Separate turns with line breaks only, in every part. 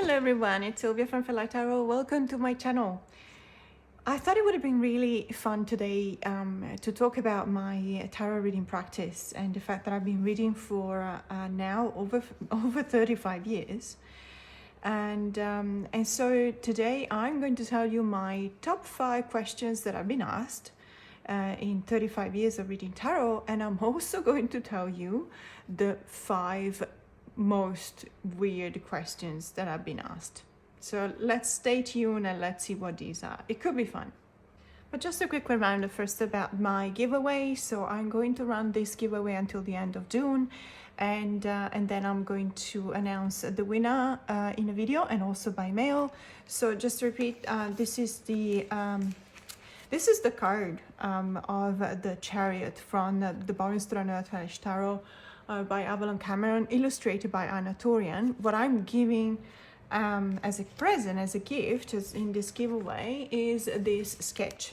Hello everyone, it's Silvia from Tarot. Welcome to my channel. I thought it would have been really fun today to talk about my tarot reading practice and the fact that I've been reading for now over 35 years. And so today I'm going to tell you my top 5 questions that I've been asked in 35 years of reading tarot, and I'm also going to tell you the 5 most weird questions that I've been asked. So let's stay tuned and let's see what these are. It could be fun. But just a quick reminder first about my giveaway. So I'm going to run this giveaway until the end of June, and then I'm going to announce the winner in a video and also by mail. So just to repeat, this is the card of the Chariot from the Bonestone and Earthflesh Tarot by Avalon Cameron, illustrated by Ana Tourian. What I'm giving as a present, as a gift, as in this giveaway, is this sketch.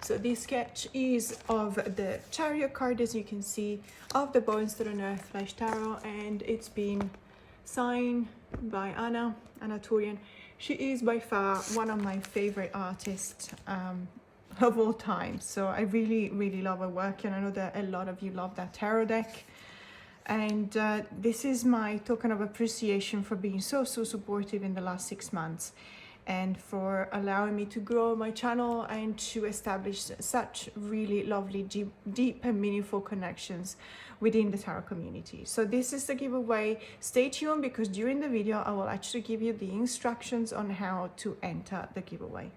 So this sketch is of the Chariot card, as you can see, of the Bonestone and Earthflesh Tarot, and it's been signed by Ana Tourian. She is by far one of my favorite artists of all time. So I really love her work, and I know that a lot of you love that tarot deck. And this is my token of appreciation for being so supportive in the last 6 months, and for allowing me to grow my channel and to establish such really lovely, deep and meaningful connections within the tarot community. So this is the giveaway. Stay tuned, because during the video I will actually give you the instructions on how to enter the giveaway.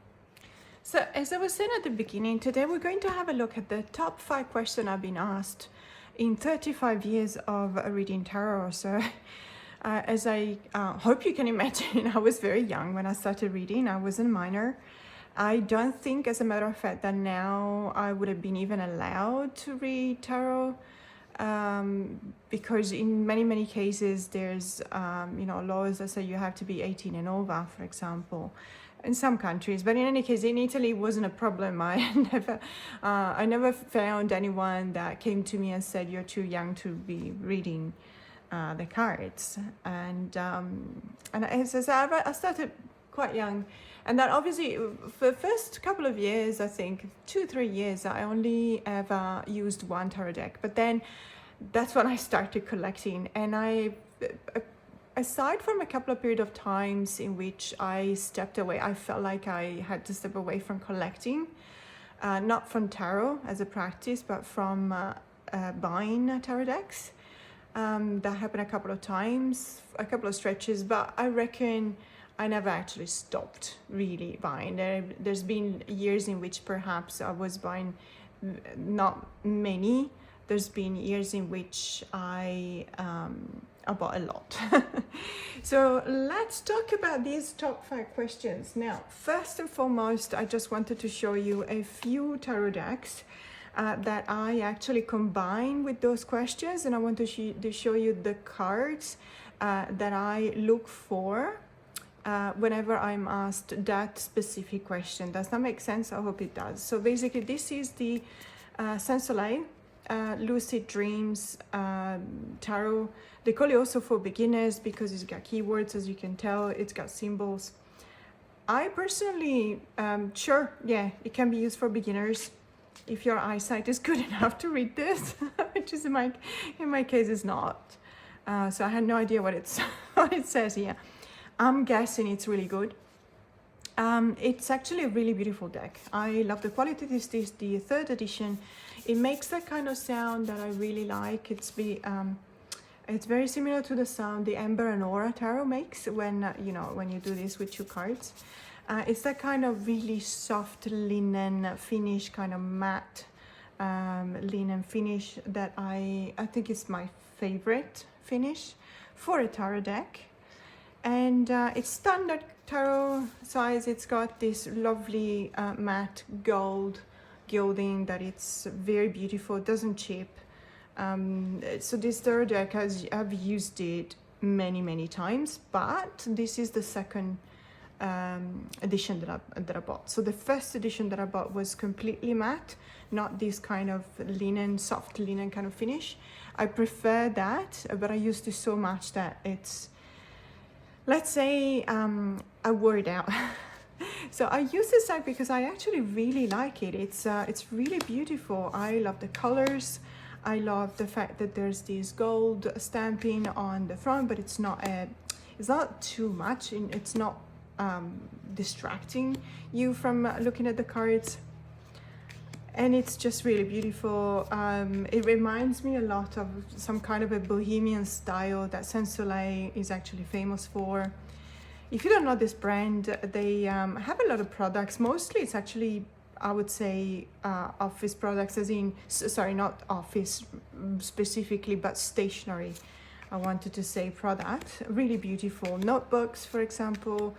So as I was saying at the beginning, today we're going to have a look at the top 5 questions I've been asked in 35 years of reading tarot. So as I hope you can imagine, I was very young when I started reading. I was a minor. I don't think, as a matter of fact, that now I would have been even allowed to read tarot, because in many cases there's laws that say you have to be 18 and over, for example, in some countries. But in any case, in Italy it wasn't a problem. I never found anyone that came to me and said you're too young to be reading the cards. And as I started quite young, and that obviously for the first couple of years, I think 2-3 years, I only ever used one tarot deck. But then that's when I started collecting, and aside from a couple of period of times in which I stepped away, I felt like I had to step away from collecting, not from tarot as a practice, but from buying tarot decks. That happened a couple of times, a couple of stretches, but I reckon I never actually stopped really buying. There's been years in which perhaps I was buying not many. There's been years in which I bought a lot. So let's talk about these top 5 questions. Now, first and foremost, I just wanted to show you a few tarot decks that I actually combine with those questions, and I want to show you the cards that I look for whenever I'm asked that specific question. Does that make sense? I hope it does. So basically, this is the Sans Soleil Lucid Dreams tarot. They call it also for beginners because it's got keywords, as you can tell. It's got symbols. I personally, sure, yeah, it can be used for beginners if your eyesight is good enough to read this, which is in my case is not. So I had no idea what it says here. I'm guessing it's really good. It's actually a really beautiful deck. I love the quality. This is the 3rd edition. It makes that kind of sound that I really like. It's very similar to the sound the Amber and Aura tarot makes when when you do this with 2 cards. It's that kind of really soft linen finish, kind of matte linen finish that I think is my favorite finish for a tarot deck. And it's standard tarot size. It's got this lovely matte gold gilding that it's very beautiful. It doesn't chip. So this tarot deck, I've used it many times, but this is the 2nd edition that I bought. So the 1st edition that I bought was completely matte, not this kind of linen, soft linen kind of finish. I prefer that, but I used it so much that let's say a word out. So I use this deck because I actually really like it. It's really beautiful. I love the colors. I love the fact that there's this gold stamping on the front, but it's not too much, and it's not distracting you from looking at the cards. And it's just really beautiful. It reminds me a lot of some kind of a bohemian style that Saint Soleil is actually famous for. If you don't know this brand, they have a lot of products. Mostly it's actually, I would say, office products, as in, sorry, not office specifically, but stationery. I wanted to say product. Really beautiful notebooks, for example,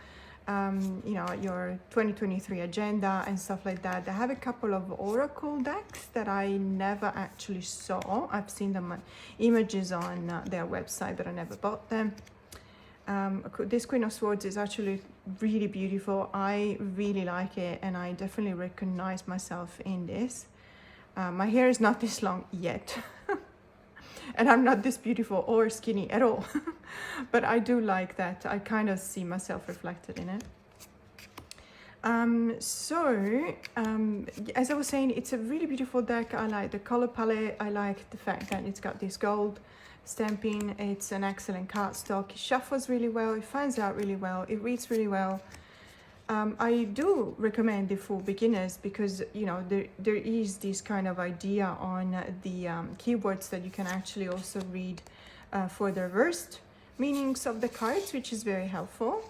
you know, your 2023 agenda and stuff like that. They have a couple of oracle decks that I never actually saw. I've seen them images on their website, but I never bought them. This Queen of Swords is actually really beautiful. I really like it, and I definitely recognize myself in this. My hair is not this long yet. And I'm not this beautiful or skinny at all. But I do like that. I kind of see myself reflected in it. As I was saying, it's a really beautiful deck. I like the color palette. I like the fact that it's got this gold stamping. It's an excellent cardstock. It shuffles really well. It finds out really well. It reads really well. I do recommend it for beginners because, you know, there is this kind of idea on the keywords that you can actually also read for the reversed meanings of the cards, which is very helpful.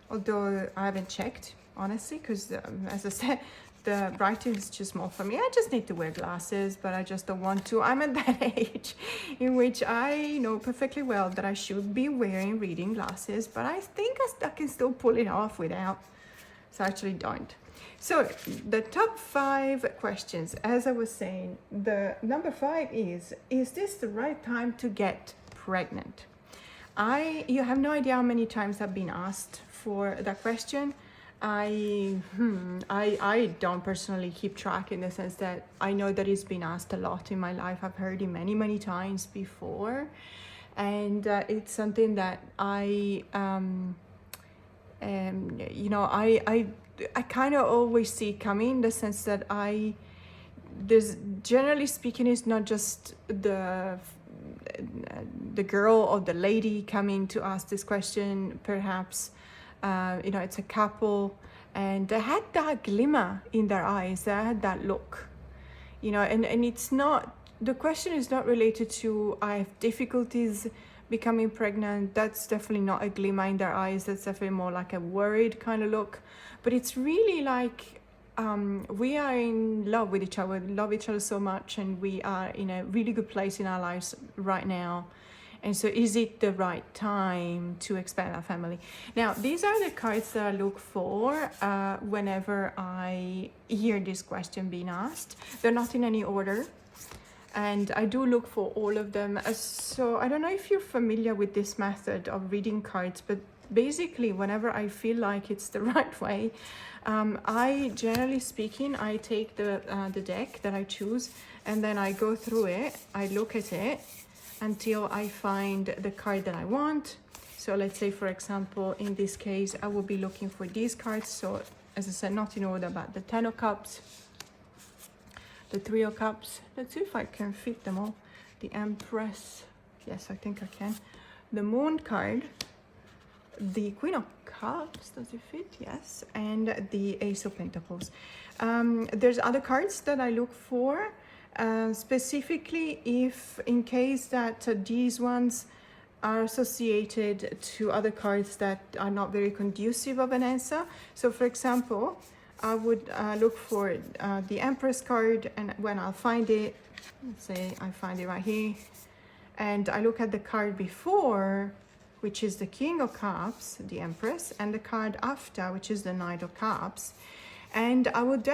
Although I haven't checked, honestly, because as I said, the writing is too small for me. I just need to wear glasses, but I just don't want to. I'm at that age in which I know perfectly well that I should be wearing reading glasses, but I think I can still pull it off without. So I actually don't. So the top 5 questions, as I was saying, the number 5 is this the right time to get pregnant? You have no idea how many times I've been asked for that question. I don't personally keep track, in the sense that I know that it's been asked a lot in my life. I've heard it many times before, and it's something that I you know, I kind of always see coming, in the sense that there's, generally speaking, it's not just the girl or the lady coming to ask this question. Perhaps you know, it's a couple, and they had that glimmer in their eyes. They had that look, you know, and it's not, the question is not related to I have difficulties becoming pregnant. That's definitely not a glimmer in their eyes. That's definitely more like a worried kind of look. But it's really like we are in love with each other. We love each other so much, and we are in a really good place in our lives right now. And so is it the right time to expand our family? Now, these are the cards that I look for whenever I hear this question being asked. They're not in any order, and I do look for all of them. So I don't know if you're familiar with this method of reading cards, but basically whenever I feel like it's the right way, I, generally speaking, I take the deck that I choose, and then I go through it. I look at it until I find the card that I want. So let's say, for example, in this case, I will be looking for these cards. So as I said, not in order, but the 10 of Cups, the 3 of Cups. Let's see if I can fit them all. The Empress. Yes, I think I can. The Moon card. The Queen of Cups. Does it fit? Yes. And the Ace of Pentacles. There's other cards that I look for. Specifically, if in case that these ones are associated to other cards that are not very conducive of an answer. So for example, I would look for the Empress card, and when I'll find it, let's say I find it right here, and I look at the card before, which is the King of Cups, the Empress, and the card after, which is the Knight of Cups. And I would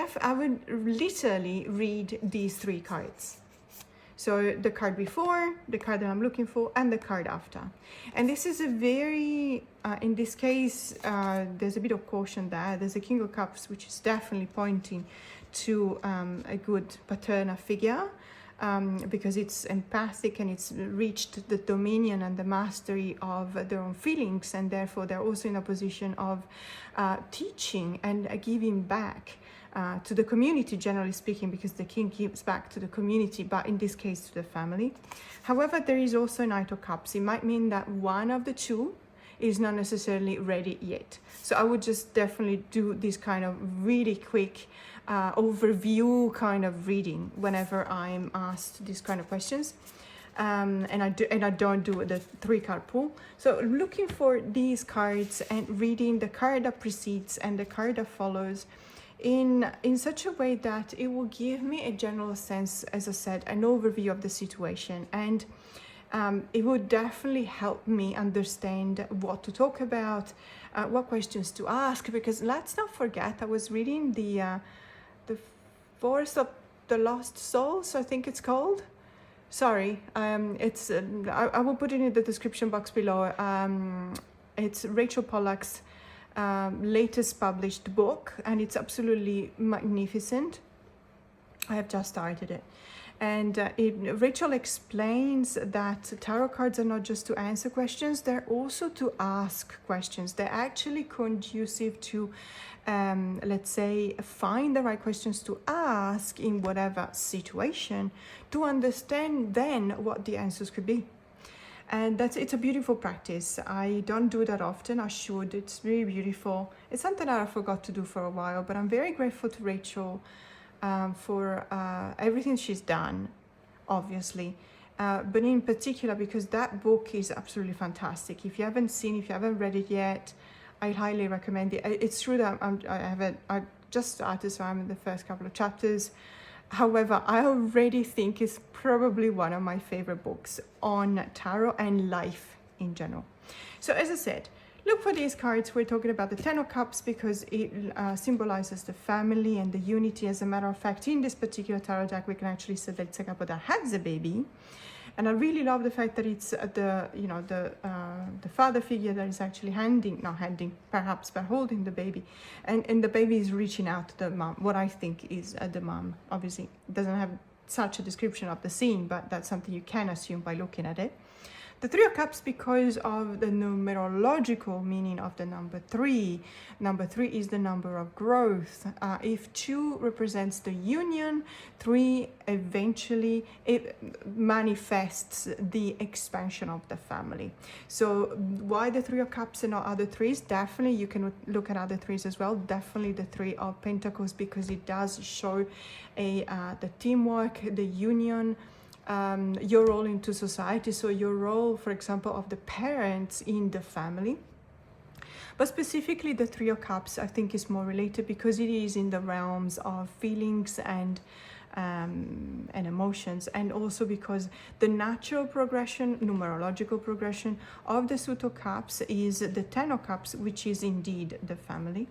literally read these 3 cards. So the card before, the card that I'm looking for, and the card after. And this is a very, in this case, there's a bit of caution there. There's a King of Cups, which is definitely pointing to a good paterna figure. because it's empathic and it's reached the dominion and the mastery of their own feelings, and therefore they're also in a position of teaching and giving back to the community, generally speaking, because the king gives back to the community, but in this case to the family. However, there is also Knight of Cups. It might mean that one of the two is not necessarily ready yet. So I would just definitely do this kind of really quick overview kind of reading whenever I'm asked these kind of questions. And I don't do the 3-card pull. So looking for these cards and reading the card that precedes and the card that follows in such a way that it will give me a general sense, as I said, an overview of the situation, and it would definitely help me understand what to talk about, what questions to ask, because let's not forget, I was reading the Forest of the Lost Souls, I think it's called. Sorry, it's I will put it in the description box below. It's Rachel Pollack's latest published book, and it's absolutely magnificent. I have just started it. And Rachel explains that tarot cards are not just to answer questions, they're also to ask questions. They're actually conducive to, let's say, find the right questions to ask in whatever situation, to understand then what the answers could be. And it's a beautiful practice. I don't do that often. I should. It's really beautiful. It's something that I forgot to do for a while, but I'm very grateful to Rachel for everything she's done, obviously, but in particular because that book is absolutely fantastic. If you haven't read it yet, I highly recommend it. It's true that I just started, so I'm in the first couple of chapters. However, I already think it's probably one of my favorite books on tarot and life in general. So as I said, look for these cards. We're talking about the Ten of Cups because it symbolizes the family and the unity. As a matter of fact, in this particular tarot deck, we can actually say that it's a couple that has a baby. And I really love the fact that it's the father figure that is actually not handing perhaps, but holding the baby. And the baby is reaching out to the mom, what I think is the mom. Obviously, it doesn't have such a description of the scene, but that's something you can assume by looking at it. The Three of Cups, because of the numerological meaning of the number 3. Number 3 is the number of growth. If 2 represents the union, 3 eventually it manifests the expansion of the family. So why the Three of Cups and not other threes? Definitely you can look at other threes as well. Definitely the Three of Pentacles, because it does show the teamwork, the union, your role into society. So your role, for example, of the parents in the family. But specifically the Three of Cups, I think, is more related because it is in the realms of feelings and emotions, and also because the natural progression, numerological progression of the Suit of Cups is the Ten of Cups, which is indeed the family.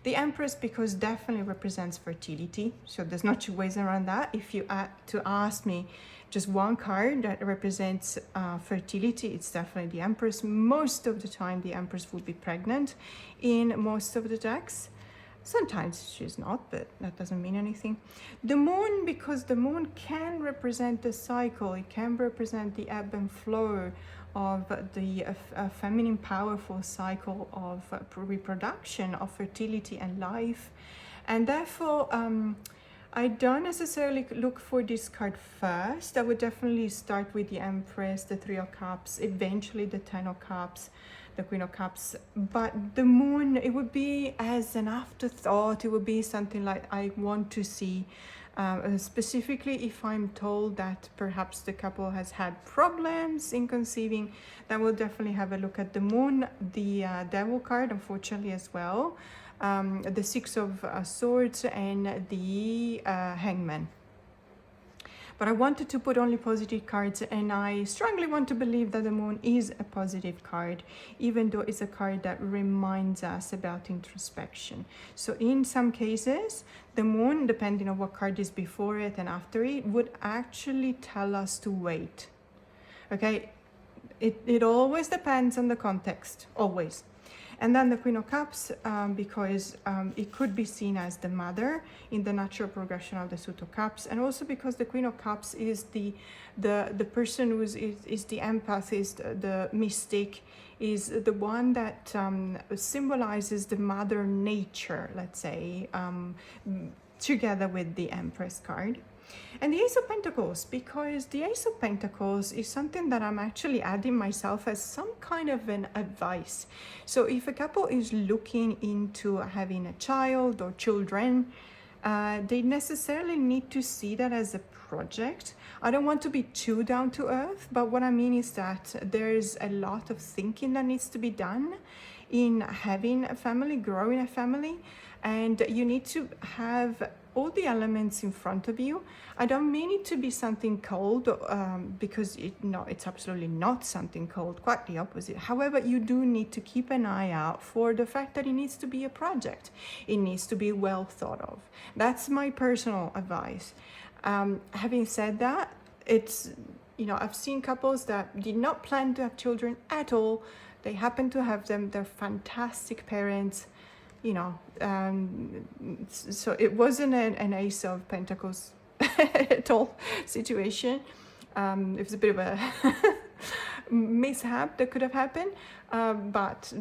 The Empress, because definitely represents fertility, so there's no two ways around that. If you to ask me just one card that represents fertility, it's definitely the Empress. Most of the time the Empress would be pregnant in most of the decks. Sometimes she's not, but that doesn't mean anything. The Moon, because the Moon can represent the cycle, it can represent the ebb and flow of the feminine powerful cycle of reproduction, of fertility and life. And therefore I don't necessarily look for this card first. I would definitely start with the Empress, the Three of Cups, eventually the Ten of Cups, the Queen of Cups. But the Moon, it would be as an afterthought. It would be something like I want to see, specifically if I'm told that perhaps the couple has had problems in conceiving, then we'll definitely have a look at the Moon, the Devil card, unfortunately, as well, the Six of Swords, and the Hangman. But I wanted to put only positive cards, and I strongly want to believe that the Moon is a positive card, even though it's a card that reminds us about introspection. So in some cases, the Moon, depending on what card is before it and after it, would actually tell us to wait. Okay, it always depends on the context, always. And then the Queen of Cups, because it could be seen as the mother in the natural progression of the Suit of Cups, and also because the Queen of Cups is the person who is the empath, is the mystic, is the one that symbolizes the mother nature, let's say, together with the Empress card. And the Ace of Pentacles, because the Ace of Pentacles is something that I'm actually adding myself as some kind of an advice. So if a couple is looking into having a child or children, they necessarily need to see that as a project. I don't want to be too down to earth, but what I mean is that there's a lot of thinking that needs to be done in having a family, growing a family, and you need to have all the elements in front of you. I don't mean it to be something cold, because it's absolutely not something cold, quite the opposite. However, you do need to keep an eye out for the fact that it needs to be a project. It needs to be well thought of. That's my personal advice. Having said that, it's, I've seen couples that did not plan to have children at all. They happen to have them. They're fantastic parents. So it wasn't an Ace of Pentacles at all situation. It was a bit of a mishap that could have happened, but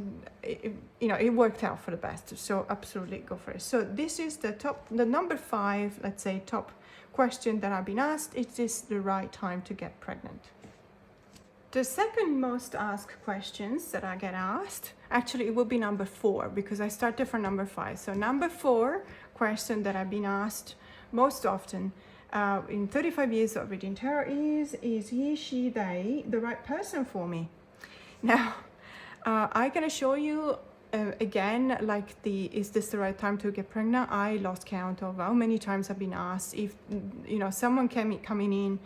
it worked out for the best. So absolutely go for it. So this is the number 5, let's say, top question that I've been asked. Is this the right time to get pregnant? The second most asked questions that I get asked, actually it will be number 4, because I started from number 5. So number 4 question that I've been asked most often in 35 years of reading tarot is he, she, they the right person for me? Now, I'm going to show you again, like is this the right time to get pregnant? I lost count of how many times I've been asked. If, someone coming in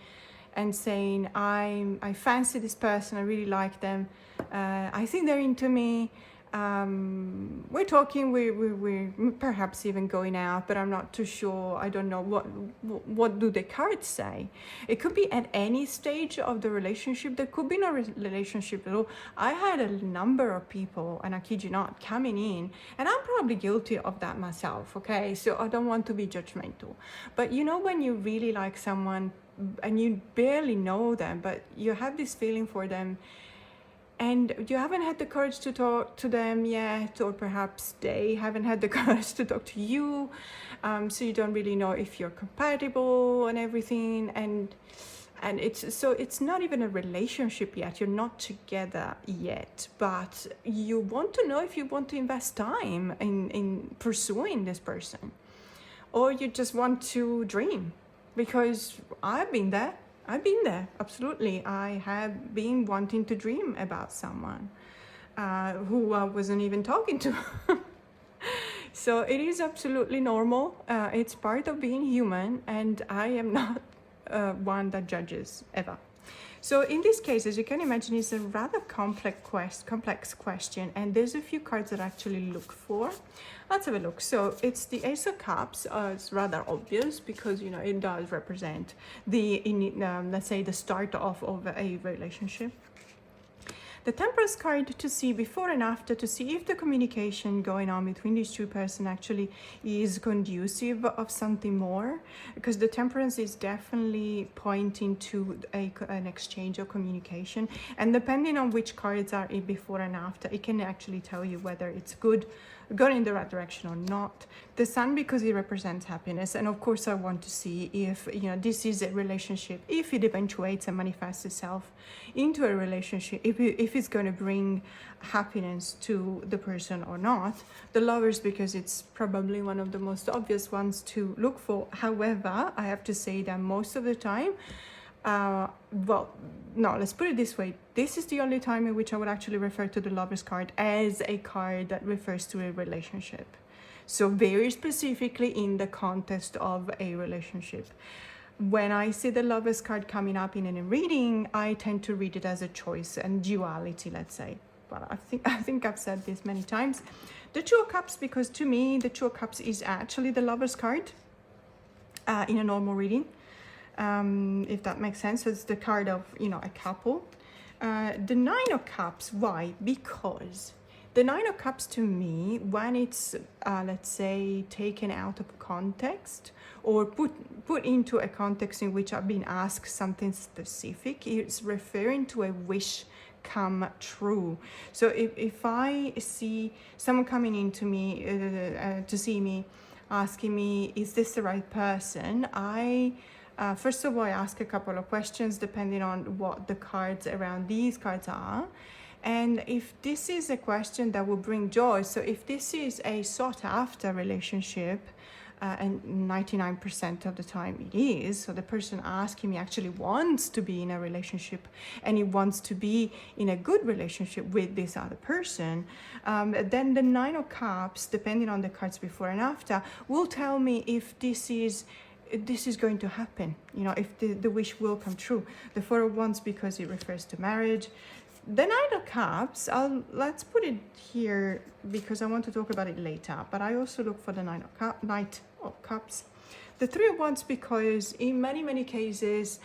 and saying, I fancy this person, I really like them, I think they're into me, we're talking, we're perhaps even going out, but I'm not too sure, I don't know, what do the cards say? It could be at any stage of the relationship, there could be no relationship at all. I had a number of people, and I kid you not, coming in, and I'm probably guilty of that myself, okay? So I don't want to be judgmental. But when you really like someone, and you barely know them, but you have this feeling for them, and you haven't had the courage to talk to them yet, or perhaps they haven't had the courage to talk to you, so you don't really know if you're compatible and everything, and it's not even a relationship yet, you're not together yet, but you want to know if you want to invest time in pursuing this person, or you just want to dream. Because I've been there, absolutely. I have been wanting to dream about someone who I wasn't even talking to. So it is absolutely normal. It's part of being human, and I am not one that judges, ever. So in this case, as you can imagine, it's a rather complex question, and there's a few cards that I actually look for. Let's have a look. So it's the Ace of Cups. It's rather obvious because it does represent the let's say the start of a relationship. The Temperance card, to see before and after, to see if the communication going on between these two persons actually is conducive of something more, because the Temperance is definitely pointing to an exchange of communication, and depending on which cards are in before and after, it can actually tell you whether it's going in the right direction or not. The Sun, because it represents happiness, and of course I want to see if this is a relationship, if it eventuates and manifests itself into a relationship, if it's going to bring happiness to the person or not. The Lovers, because it's probably one of the most obvious ones to look for. However, I have to say that most of the time, let's put it this way, this is the only time in which I would actually refer to the Lovers card as a card that refers to a relationship. So very specifically in the context of a relationship. When I see the Lovers card coming up in a reading, I tend to read it as a choice and duality, let's say. But I think I've said this many times. The Two of Cups, because to me, the Two of Cups is actually the Lovers card in a normal reading. If that makes sense. So it's the card of, a couple. The Nine of Cups, why? Because The Nine of Cups to me, when it's, let's say, taken out of context or put into a context in which I've been asked something specific, it's referring to a wish come true. So if I see someone coming into me to see me, asking me, is this the right person? First of all, I ask a couple of questions depending on what the cards around these cards are. And if this is a question that will bring joy, so if this is a sought after relationship, and 99% of the time it is, so the person asking me actually wants to be in a relationship and he wants to be in a good relationship with this other person, then the Nine of Cups, depending on the cards before and after, will tell me if this is going to happen, if the wish will come true. The Four of Wands, because it refers to marriage. The Knight of Cups, let's put it here because I want to talk about it later, but I also look for the Knight of Cups. The Three of Wands, because in many cases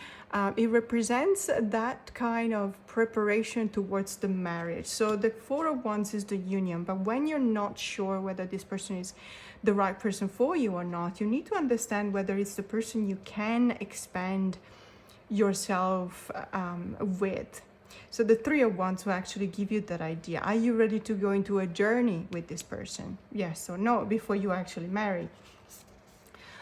it represents that kind of preparation towards the marriage. So the Four of Wands is the union, but when you're not sure whether this person is the right person for you or not, you need to understand whether it's the person you can expand yourself with. So the Three of Wands will actually give you that idea. Are you ready to go into a journey with this person? Yes or no, before you actually marry.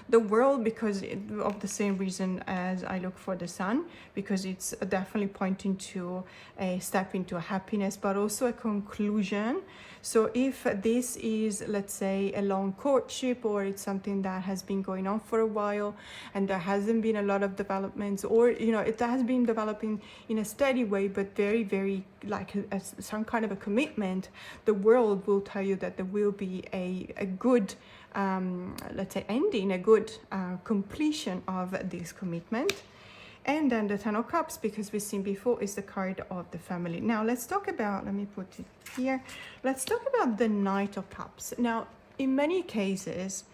The World, because of the same reason as I look for the Sun, because it's definitely pointing to a step into happiness, but also a conclusion. So if this is, let's say, a long courtship, or it's something that has been going on for a while and there hasn't been a lot of developments, or it has been developing in a steady way but very like some kind of a commitment, the World will tell you that there will be a good let's say ending, a good completion of this commitment. And then the Ten of Cups, because we've seen before, is the card of the family. Now let's talk about, let me put it here, let's talk about the Knight of Cups. Now in many cases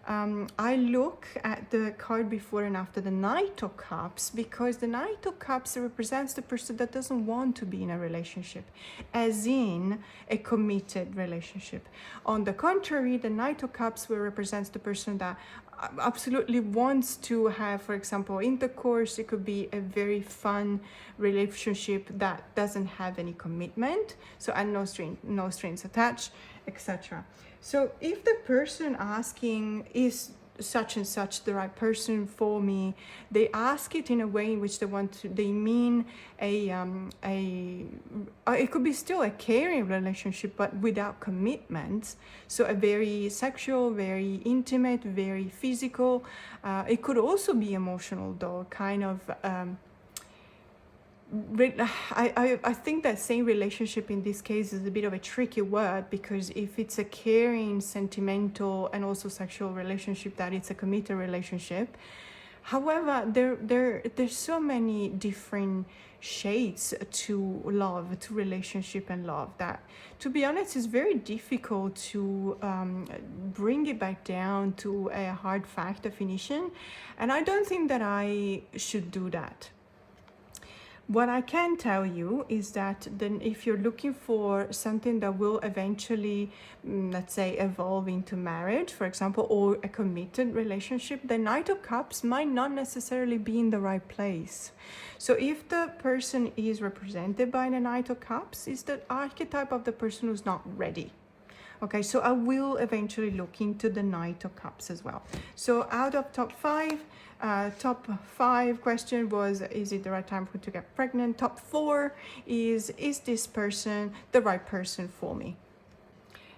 I look at the card before and after the Knight of Cups, because the Knight of Cups represents the person that doesn't want to be in a relationship, as in a committed relationship. On the contrary, the Knight of Cups will represent the person that absolutely wants to have, for example, intercourse. It could be a very fun relationship that doesn't have any commitment, so, and no strings attached, etc. So if the person asking, is such and such the right person for me, they ask it in a way in which they mean it could be still a caring relationship but without commitment. So a very sexual, very intimate, very physical. It could also be emotional though, kind of. I think that saying relationship in this case is a bit of a tricky word, because if it's a caring, sentimental and also sexual relationship, that it's a committed relationship. However, there's so many different shades to love, to relationship and love, that to be honest is very difficult to bring it back down to a hard fact definition, and I don't think that I should do that. What I can tell you is that then if you're looking for something that will eventually, let's say, evolve into marriage, for example, or a committed relationship, the Knight of Cups might not necessarily be in the right place. So if the person is represented by the Knight of Cups, is the archetype of the person who's not ready. Okay, so I will eventually look into the Knight of Cups as well. So out of top five question was, is it the right time to get pregnant? Top 4 is this person the right person for me?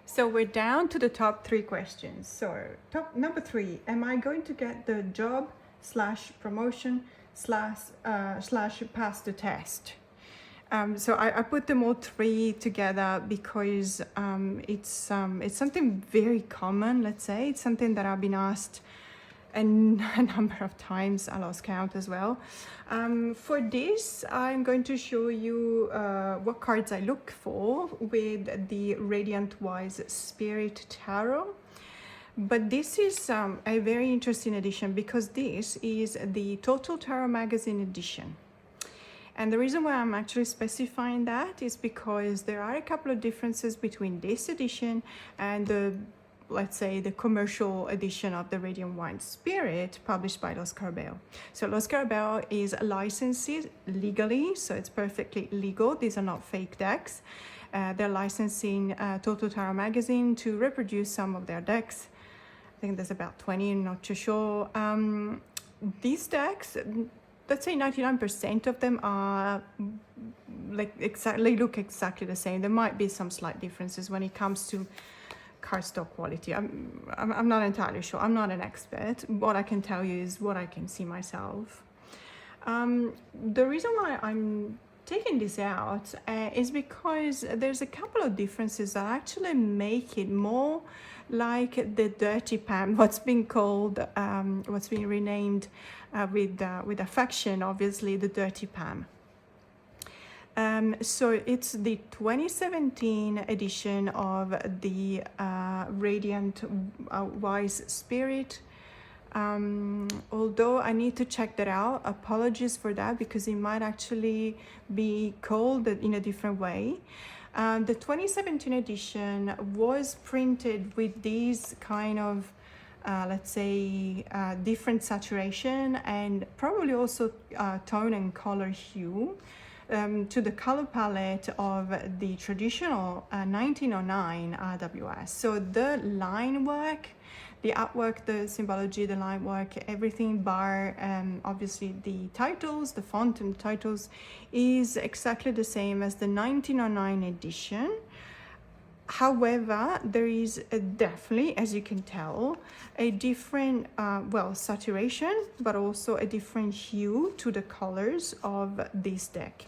So we're down to the top 3 questions. So number 3, am I going to get the job / promotion / pass the test? So I put them all 3 together because it's something very common, let's say. It's something that I've been asked a number of times. I lost count as well. For this, I'm going to show you what cards I look for with the Radiant Wise Spirit Tarot. But this is a very interesting edition, because this is the Total Tarot Magazine edition. And the reason why I'm actually specifying that is because there are a couple of differences between this edition and the, let's say, the commercial edition of the Radiant Wine Spirit published by Lo Scarabeo. So Lo Scarabeo is licensed legally, so it's perfectly legal. These are not fake decks. They're licensing Total Tarot magazine to reproduce some of their decks. I think there's about 20, I'm not too sure. These decks, let's say 99% of them are like exactly, look exactly the same. There might be some slight differences when it comes to cardstock quality. I'm not entirely sure. I'm not an expert. What I can tell you is what I can see myself. The reason why I'm taking this out is because there's a couple of differences that actually make it more like the dirty Pam, what's been called, what's been renamed with affection, obviously, the dirty Pam. So it's the 2017 edition of the Radiant Wise Spirit. Although I need to check that out, apologies for that, because it might actually be called in a different way. The 2017 edition was printed with these kind of let's say different saturation and probably also tone and color hue to the color palette of the traditional 1909 RWS. So the line work, the artwork, the symbology, the line work, everything bar obviously the titles, the font and the titles is exactly the same as the 1909 edition. However, there is definitely, as you can tell, a different, well, saturation, but also a different hue to the colors of this deck.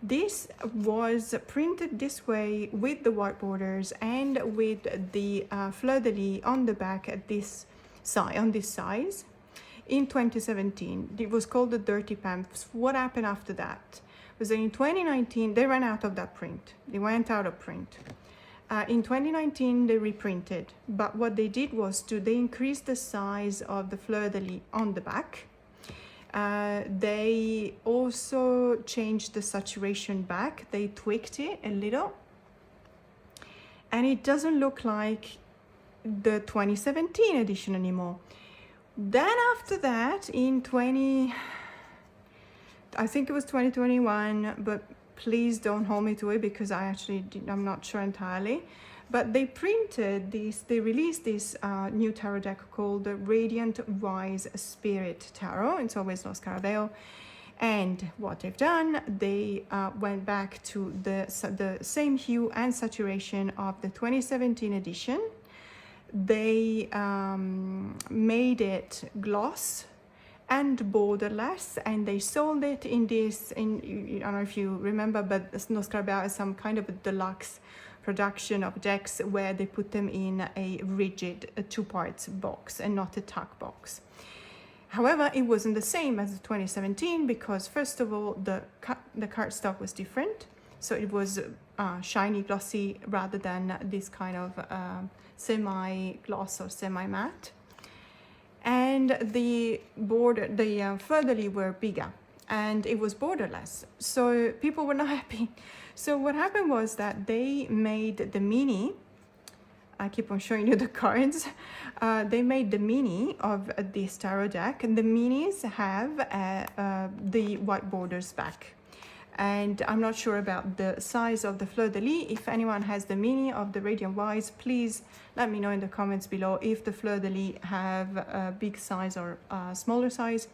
This was printed this way with the white borders and with the fleur-de-lis on the back at this side, on this size, in 2017. It was called the Dirty Pamphs. What happened after that was that in 2019, they ran out of that print. They went out of print. In 2019, they reprinted, but what they did was they increased the size of the fleur-de-lis on the back. They also changed the saturation back. They tweaked it a little. And it doesn't look like the 2017 edition anymore. Then after that, in I think it was 2021, but please don't hold me to it because I'm not sure entirely. But they printed this, they released this new tarot deck called the Radiant Wise Spirit Tarot. It's always Lo Scarabeo. And what they've done, they went back to the same hue and saturation of the 2017 edition. They made it gloss and borderless, and they sold it in this, I don't know if you remember, but Lo Scarabeo is some kind of a deluxe production of decks where they put them in a rigid two-parts box and not a tuck box. However, it wasn't the same as the 2017 because, first of all, the cardstock was different. So it was shiny, glossy, rather than this kind of semi-gloss or semi-matte. And the fleur-de-lis were bigger and it was borderless. So people were not happy. So what happened was that they made the mini, I keep on showing you the cards, they made the mini of this tarot deck, and the minis have the white borders back. And I'm not sure about the size of the fleur-de-lis. If anyone has the mini of the Radiant Wise, please let me know in the comments below if the fleur-de-lis have a big size or a smaller size.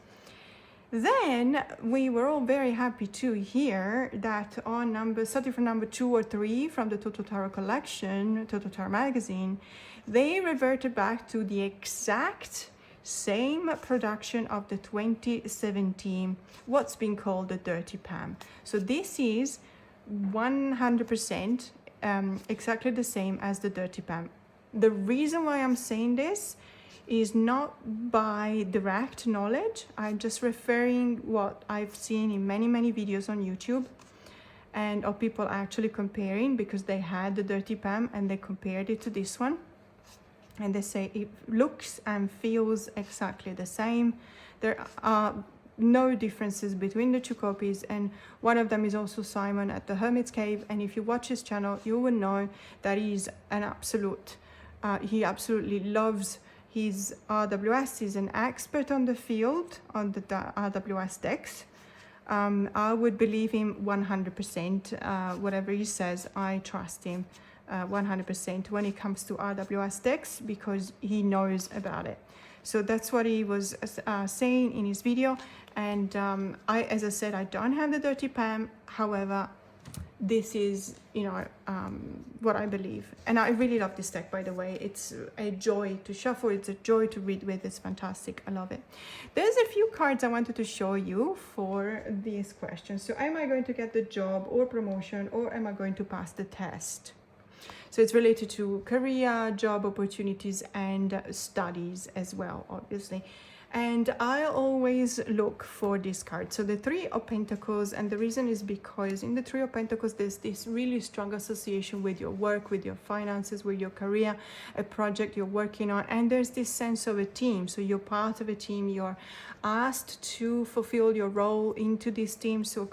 Then we were all very happy to hear that on starting from number 2 or 3 from the Total Tarot collection, Total Tarot magazine, they reverted back to the exact same production of the 2017, what's been called the Dirty Pam. So this is 100% exactly the same as the Dirty Pam. The reason why I'm saying this is not by direct knowledge. I'm just referring what I've seen in many videos on YouTube and of people actually comparing, because they had the Dirty Pam and they compared it to this one. And they say it looks and feels exactly the same. There are no differences between the two copies, and one of them is also Simon at the Hermit's Cave, and if you watch his channel you will know that he's an absolute he absolutely loves his RWS. He's an expert on the field, on the RWS decks. I would believe him 100%. Whatever he says, I trust him 100% when it comes to RWS decks, because he knows about it. So that's what he was saying in his video. And as I said, I don't have the Dirty Pam. However, this is, you know, what I believe. And I really love this deck, by the way. It's a joy to shuffle. It's a joy to read with. It's fantastic. I love it. There's a few cards I wanted to show you for these questions. So am I going to get the job or promotion, or am I going to pass the test? So it's related to career, job opportunities, and studies as well, obviously. And I always look for this card. So the Three of Pentacles, and the reason is because in the Three of Pentacles, there's this really strong association with your work, with your finances, with your career, a project you're working on. And there's this sense of a team. So you're part of a team. You're asked to fulfill your role into this team. So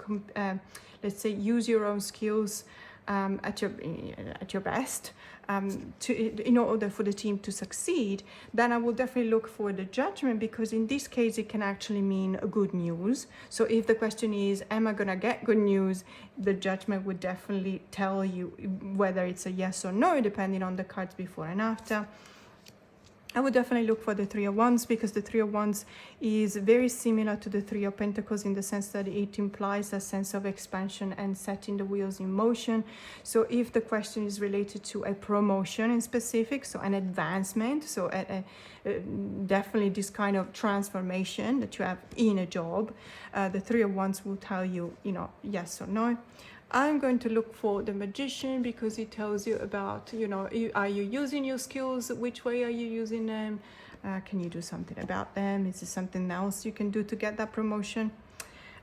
let's say use your own skills at your best in order for the team to succeed. Then I will definitely look for the Judgment, because in this case it can actually mean good news. So if the question is, am I gonna get good news, the Judgment would definitely tell you whether it's a yes or no, depending on the cards before and after. I would definitely look for the Three of Wands, because the Three of Wands is very similar to the Three of Pentacles in the sense that it implies a sense of expansion and setting the wheels in motion. So if the question is related to a promotion in specific, so an advancement, so definitely this kind of transformation that you have in a job, the Three of Wands will tell you, you know, yes or no. I'm going to look for the Magician, because it tells you about, you know, are you using your skills? Which way are you using them? Can you do something about them? Is there something else you can do to get that promotion?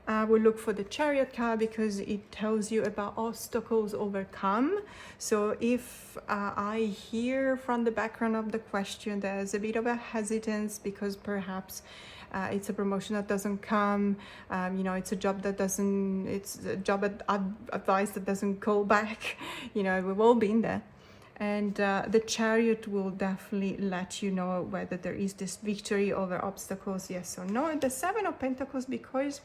We'll look for the Chariot card, because it tells you about obstacles overcome. So if I hear from the background of the question there's a bit of a hesitance, because perhaps it's a promotion that doesn't come, you know, it's a job that doesn't, it's a job advice that doesn't call back, you know, we've all been there. And the Chariot will definitely let you know whether there is this victory over obstacles, yes or no. And the Seven of Pentacles, because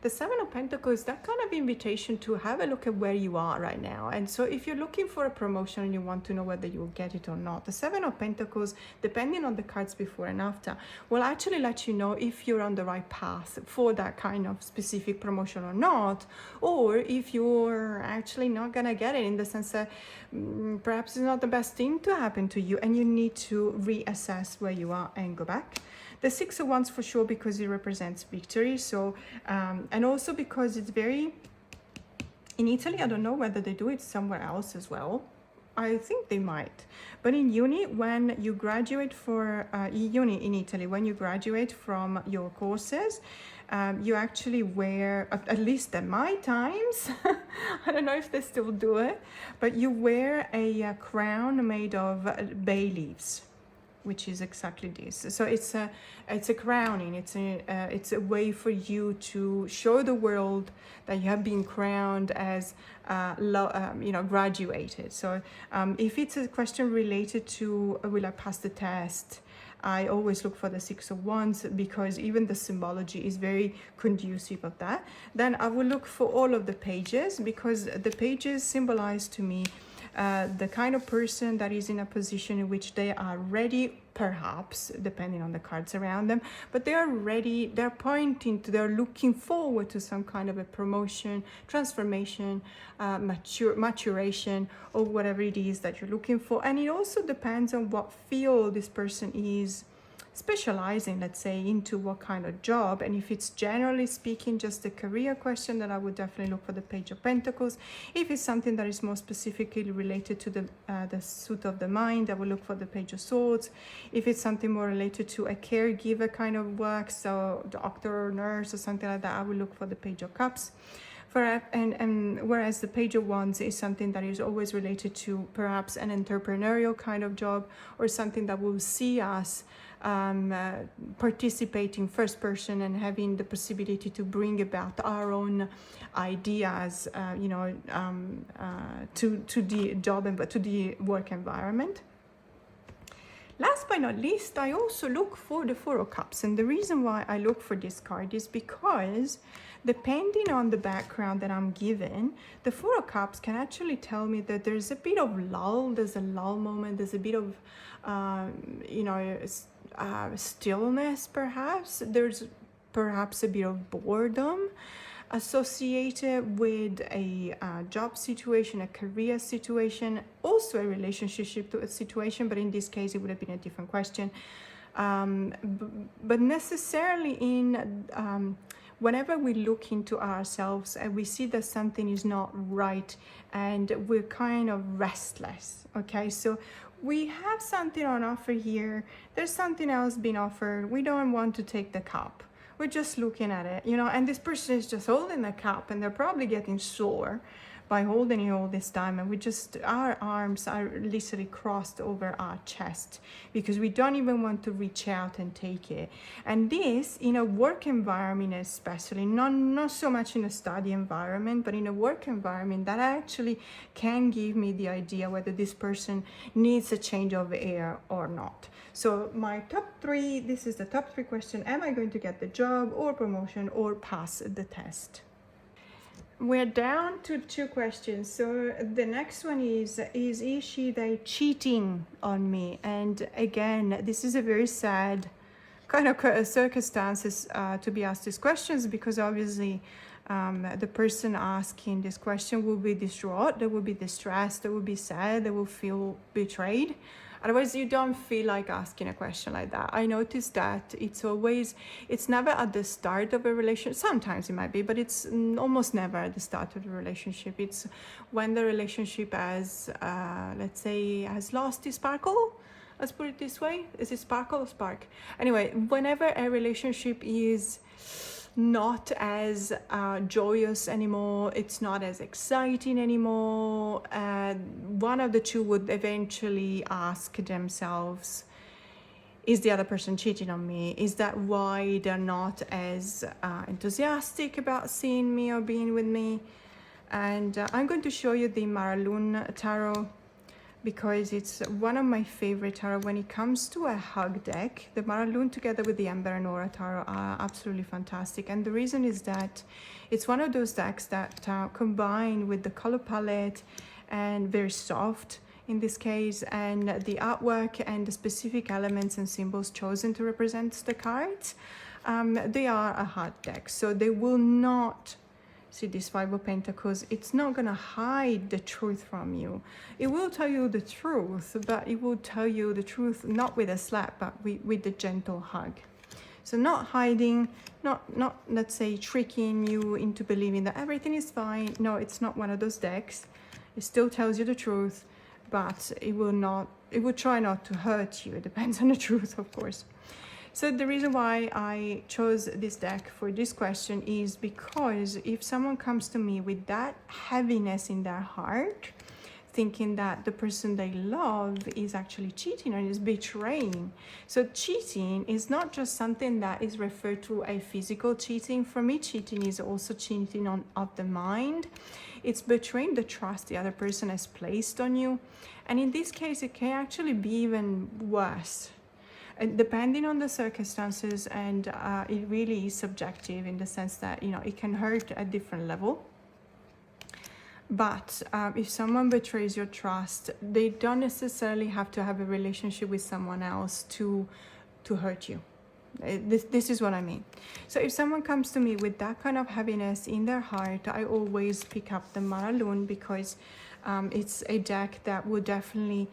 the Seven of Pentacles is that kind of invitation to have a look at where you are right now. And so if you're looking for a promotion and you want to know whether you will get it or not, the Seven of Pentacles, depending on the cards before and after, will actually let you know if you're on the right path for that kind of specific promotion or not, or if you're actually not gonna get it, in the sense that perhaps it's not the best thing to happen to you and you need to reassess where you are and go back. The Six of Wands for sure, because it represents victory. So, and also because it's very, in Italy, I don't know whether they do it somewhere else as well. I think they might. But in uni, when you graduate for uni in Italy, when you graduate from your courses, you actually wear, at least at my times, I don't know if they still do it, but you wear a crown made of bay leaves, which is exactly this. So it's a crowning. It's a way for you to show the world that you have been crowned as you know, graduated. So if it's a question related to will I pass the test, I always look for the Six of Wands, because even the symbology is very conducive of that. Then I will look for all of the pages, because the pages symbolize to me the kind of person that is in a position in which they are ready, perhaps, depending on the cards around them, but they are ready, they're pointing to, they're looking forward to some kind of a promotion, transformation, maturation, or whatever it is that you're looking for. And it also depends on what field this person is specializing, let's say, into what kind of job. And if it's generally speaking just a career question, then I would definitely look for the Page of Pentacles. If it's something that is more specifically related to the suit of the mind, I will look for the Page of Swords. If it's something more related to a caregiver kind of work, so doctor or nurse or something like that, I will look for the Page of Cups. And whereas the Page of Wands is something that is always related to perhaps an entrepreneurial kind of job, or something that will see us participating first person and having the possibility to bring about our own ideas, to the job and to the work environment. Last but not least, I also look for the Four of Cups. And the reason why I look for this card is because depending on the background that I'm given, the Four of Cups can actually tell me that there's a bit of lull, there's a lull moment, there's a bit of, stillness perhaps. There's perhaps a bit of boredom associated with a job situation, a career situation, also a relationship situation, but in this case it would have been a different question. But necessarily in whenever we look into ourselves and we see that something is not right and we're kind of restless, okay? So we have something on offer here, there's something else being offered, we don't want to take the cup. We're just looking at it, and this person is just holding the cup and they're probably getting sore by holding it all this time, and our arms are literally crossed over our chest because we don't even want to reach out and take it. And this, in a work environment especially, not so much in a study environment, but in a work environment, that actually can give me the idea whether this person needs a change of air or not. So my top three, this is the top three question: am I going to get the job or promotion or pass the test? We're down to 2 questions. So the next one is she they cheating on me? And again, this is a very sad kind of circumstances to be asked these questions, because obviously the person asking this question will be distraught, they will be distressed, they will be sad, they will feel betrayed. Otherwise, you don't feel like asking a question like that. I noticed that it's never at the start of a relationship. Sometimes it might be, but it's almost never at the start of the relationship. It's when the relationship has, let's say, has lost its sparkle. Let's put it this way. Is it sparkle or spark? Anyway, whenever a relationship is not as joyous anymore, it's not as exciting anymore, one of the two would eventually ask themselves, is the other person cheating on me? Is that why they're not as enthusiastic about seeing me or being with me? And I'm going to show you the Maraloon Tarot, because it's one of my favorite tarot when it comes to a hug deck. The Maraloon together with the Ember and Aura Tarot are absolutely fantastic. And the reason is that it's one of those decks that combine with the color palette and very soft in this case, and the artwork and the specific elements and symbols chosen to represent the cards. They are a hug deck, so they will not, see this Five of Pentacles, it's not going to hide the truth from you. It will tell you the truth, but it will tell you the truth not with a slap, but with a gentle hug. So not hiding, not let's say tricking you into believing that everything is fine. No, it's not one of those decks. It still tells you the truth, but it will try not to hurt you. It depends on the truth, of course. So the reason why I chose this deck for this question is because if someone comes to me with that heaviness in their heart, thinking that the person they love is actually cheating or is betraying. So cheating is not just something that is referred to a physical cheating. For me, cheating is also cheating of the mind. It's betraying the trust the other person has placed on you. And in this case, it can actually be even worse. And depending on the circumstances, and it really is subjective in the sense that, it can hurt at different level. But if someone betrays your trust, they don't necessarily have to have a relationship with someone else to hurt you. This is what I mean. So if someone comes to me with that kind of heaviness in their heart, I always pick up the Maraloon, because it's a deck that will definitely,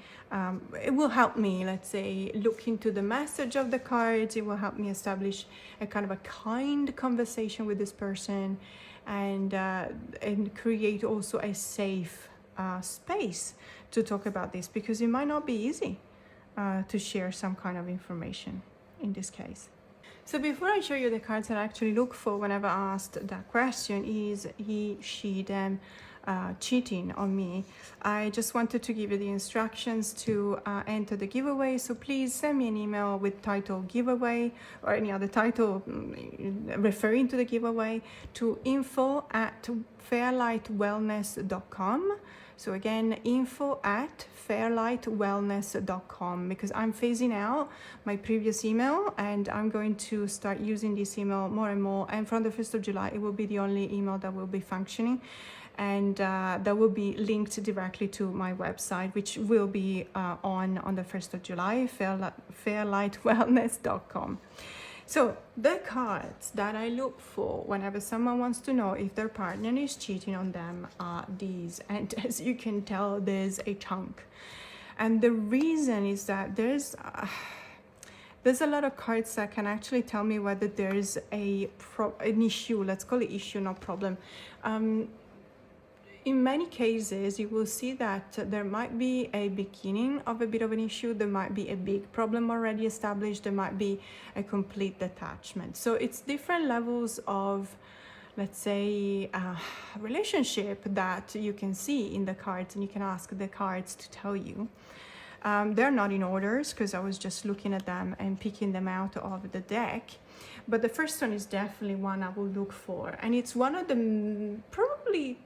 it will help me, let's say, look into the message of the cards. It will help me establish a kind of a kind conversation with this person, and create also a safe space to talk about this, because it might not be easy to share some kind of information in this case. So before I show you the cards that I actually look for whenever asked that question, is he, she, them cheating on me, I just wanted to give you the instructions to enter the giveaway. So please send me an email with title giveaway or any other title referring to the giveaway to info@fairlightwellness.com. So again, info@fairlightwellness.com, because I'm phasing out my previous email and I'm going to start using this email more and more. And from the 1st of July, it will be the only email that will be functioning. And that will be linked directly to my website, which will be on the 1st of July, fairlightwellness.com. So the cards that I look for whenever someone wants to know if their partner is cheating on them are these. And as you can tell, there's a chunk. And the reason is that there's a lot of cards that can actually tell me whether there's an issue. Let's call it issue, not problem. In many cases, you will see that there might be a beginning of a bit of an issue. There might be a big problem already established. There might be a complete detachment. So it's different levels of, let's say, relationship that you can see in the cards, and you can ask the cards to tell you. They're not in orders because I was just looking at them and picking them out of the deck. But the first one is definitely one I will look for. And it's one of the probably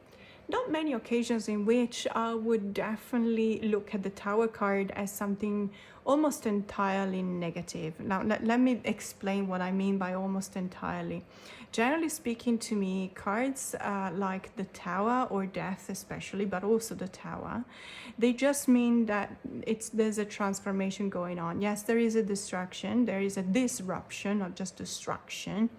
not many occasions in which I would definitely look at the Tower card as something almost entirely negative. Now, let me explain what I mean by almost entirely. Generally speaking, to me, cards like the Tower or Death especially, but also the Tower, they just mean that there's a transformation going on. Yes, there is a distraction, there is a disruption, not just destruction.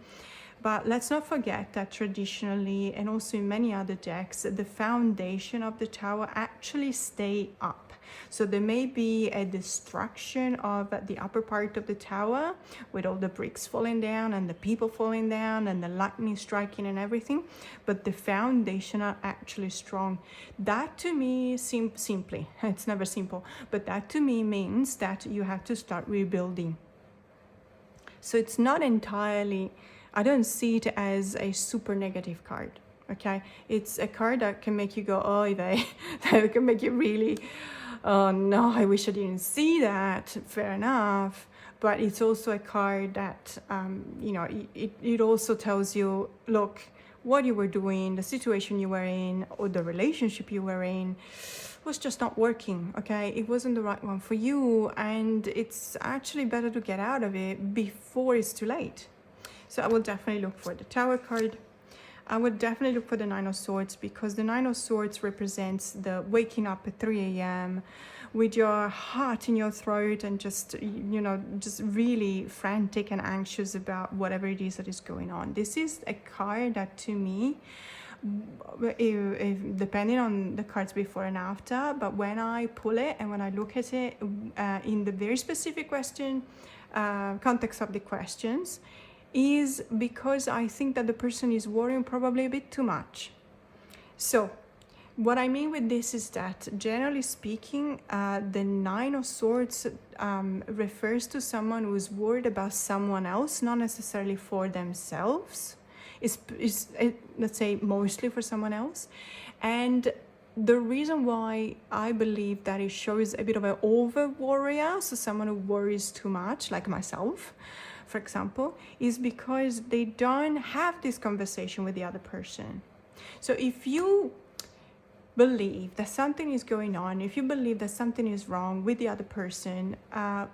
But let's not forget that traditionally, and also in many other decks, the foundation of the Tower actually stay up. So there may be a destruction of the upper part of the Tower with all the bricks falling down and the people falling down and the lightning striking and everything, but the foundation are actually strong. That to me, simply, it's never simple, but that to me means that you have to start rebuilding. So it's not entirely, I don't see it as a super negative card, okay? It's a card that can make you go, oh, that can make you really, oh no, I wish I didn't see that, fair enough. But it's also a card that, it also tells you, look, what you were doing, the situation you were in, or the relationship you were in was just not working, okay? It wasn't the right one for you, and it's actually better to get out of it before it's too late. So I will definitely look for the Tower card. I would definitely look for the Nine of Swords, because the Nine of Swords represents the waking up at 3 a.m. with your heart in your throat and just really frantic and anxious about whatever it is that is going on. This is a card that to me, depending on the cards before and after, but when I pull it and when I look at it in the very specific question, context of the questions, is because I think that the person is worrying probably a bit too much. So what I mean with this is that, generally speaking, the Nine of Swords refers to someone who's worried about someone else, not necessarily for themselves. Is let's say mostly for someone else. And the reason why I believe that it shows a bit of an over warrior, so someone who worries too much, like myself, for example, is because they don't have this conversation with the other person. So if you believe that something is going on, if you believe that something is wrong with the other person,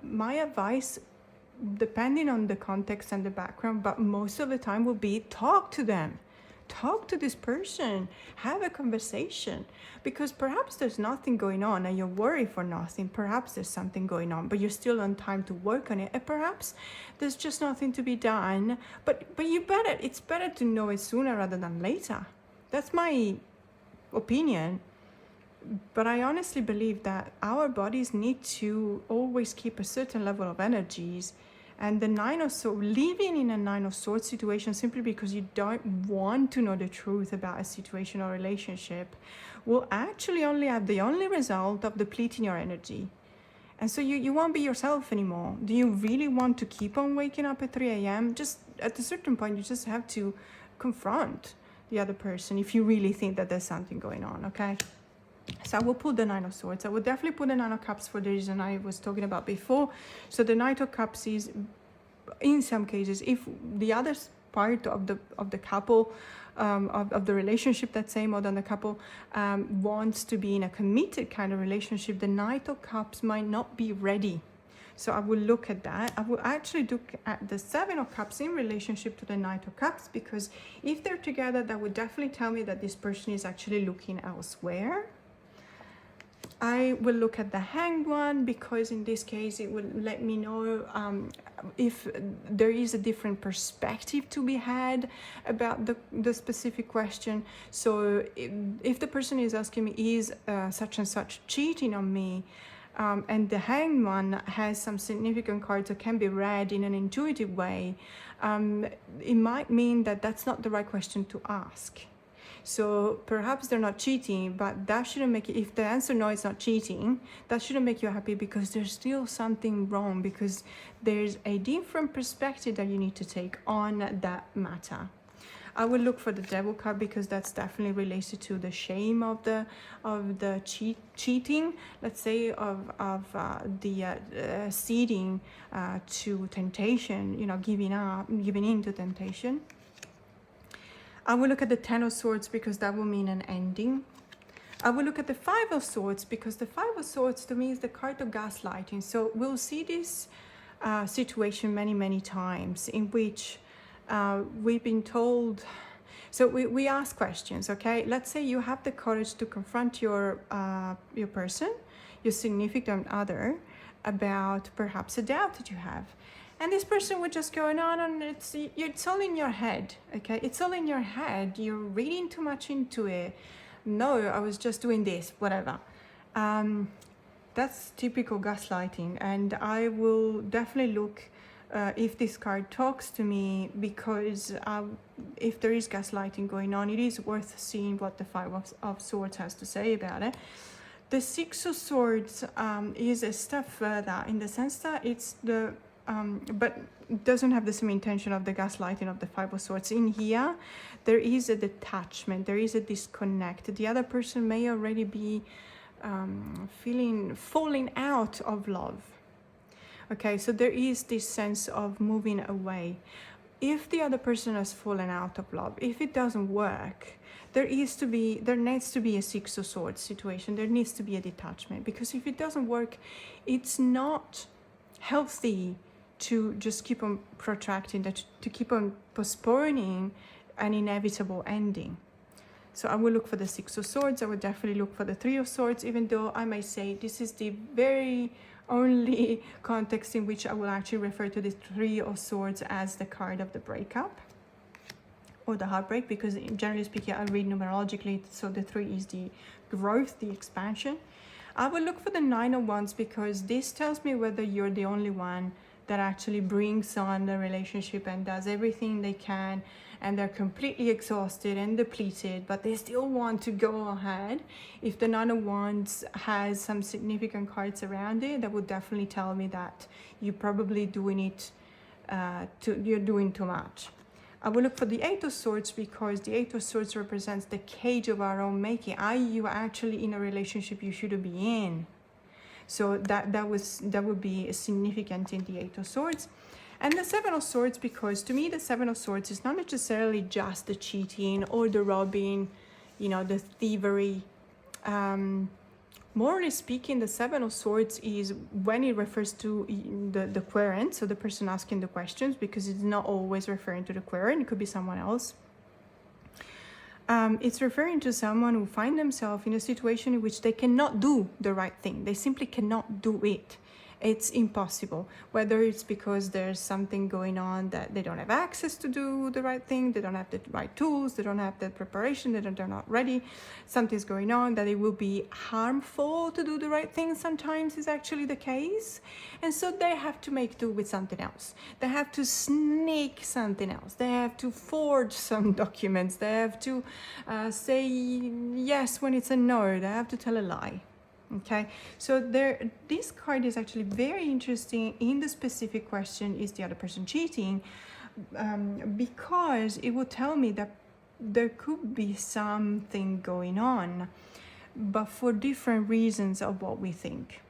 my advice, depending on the context and the background, but most of the time, will be talk to them. Talk to this person, have a conversation, because perhaps there's nothing going on and you're worried for nothing. Perhaps there's something going on, but you're still on time to work on it. And perhaps there's just nothing to be done, but it's better to know it sooner rather than later. That's my opinion. But I honestly believe that our bodies need to always keep a certain level of energies. And the Nine of Swords, living in a Nine of Swords situation simply because you don't want to know the truth about a situation or relationship, will actually only have the only result of depleting your energy. And so you won't be yourself anymore. Do you really want to keep on waking up at 3 a.m.? Just at a certain point, you just have to confront the other person if you really think that there's something going on, okay? So I will pull the Nine of Swords. I will definitely pull the Nine of Cups for the reason I was talking about before. So the Knight of Cups is, in some cases, if the other part of the couple, of the relationship, let's say, more than the couple, wants to be in a committed kind of relationship, the Knight of Cups might not be ready. So I will look at that. I will actually look at the Seven of Cups in relationship to the Knight of Cups, because if they're together, that would definitely tell me that this person is actually looking elsewhere. I will look at the Hanged One, because in this case it will let me know if there is a different perspective to be had about the specific question. So if the person is asking me, is such and such cheating on me, and the Hanged One has some significant cards that can be read in an intuitive way, it might mean that that's not the right question to ask. So perhaps they're not cheating, but that shouldn't make it, if the answer no, it's not cheating, that shouldn't make you happy, because there's still something wrong, because there's a different perspective that you need to take on that matter. I will look for the Devil card, because that's definitely related to the shame of the cheating, let's say, of the ceding to temptation, you know, giving in to temptation. I will look at the Ten of Swords, because that will mean an ending. I will look at the Five of Swords, because the Five of Swords to me is the card of gaslighting. So we'll see this situation many times, in which we've been told. So we ask questions, okay? Let's say you have the courage to confront your person, your significant other, about perhaps a doubt that you have. And this person would just go on, and it's all in your head, okay? It's all in your head. You're reading too much into it. No, I was just doing this, whatever. That's typical gaslighting. And I will definitely look if this card talks to me, because if there is gaslighting going on, it is worth seeing what the Five of Swords has to say about it. The Six of Swords is a step further, in the sense that it's the but doesn't have the same intention of the gaslighting of the Five of Swords. In here, there is a detachment, there is a disconnect. The other person may already be falling out of love. Okay, so there is this sense of moving away. If the other person has fallen out of love, if it doesn't work, there needs to be a Six of Swords situation. There needs to be a detachment, because if it doesn't work, it's not healthy to just keep on protracting that, to keep on postponing an inevitable ending. So I will look for the Six of Swords. I would definitely look for the Three of Swords, even though I may say this is the very only context in which I will actually refer to the Three of Swords as the card of the breakup or the heartbreak, because generally speaking, I read numerologically, so the 3 is the growth, the expansion. I will look for the Nine of Wands, because this tells me whether you're the only one that actually brings on the relationship and does everything they can, and they're completely exhausted and depleted, but they still want to go ahead. If the Nine of Wands has some significant cards around it, that would definitely tell me that you're probably doing it, you're doing too much. I will look for the Eight of Swords, because the Eight of Swords represents the cage of our own making. Are you actually in a relationship you shouldn't be in? So that would be significant in the Eight of Swords. And the Seven of Swords, because to me the Seven of Swords is not necessarily just the cheating or the robbing, you know, the thievery. Morally speaking, the Seven of Swords is when it refers to the querent, so the person asking the questions, because it's not always referring to the querent, it could be someone else. It's referring to someone who find themselves in a situation in which they cannot do the right thing. They simply cannot do it. It's impossible, whether it's because there's something going on that they don't have access to do the right thing, they don't have the right tools, they don't have the preparation, they're not ready, something's going on, that it will be harmful to do the right thing sometimes is actually the case. And so they have to make do with something else. They have to sneak something else. They have to forge some documents. They have to say yes when it's a no. They have to tell a lie. Okay, so this card is actually very interesting in the specific question, is the other person cheating? Because it will tell me that there could be something going on, but for different reasons of what we think.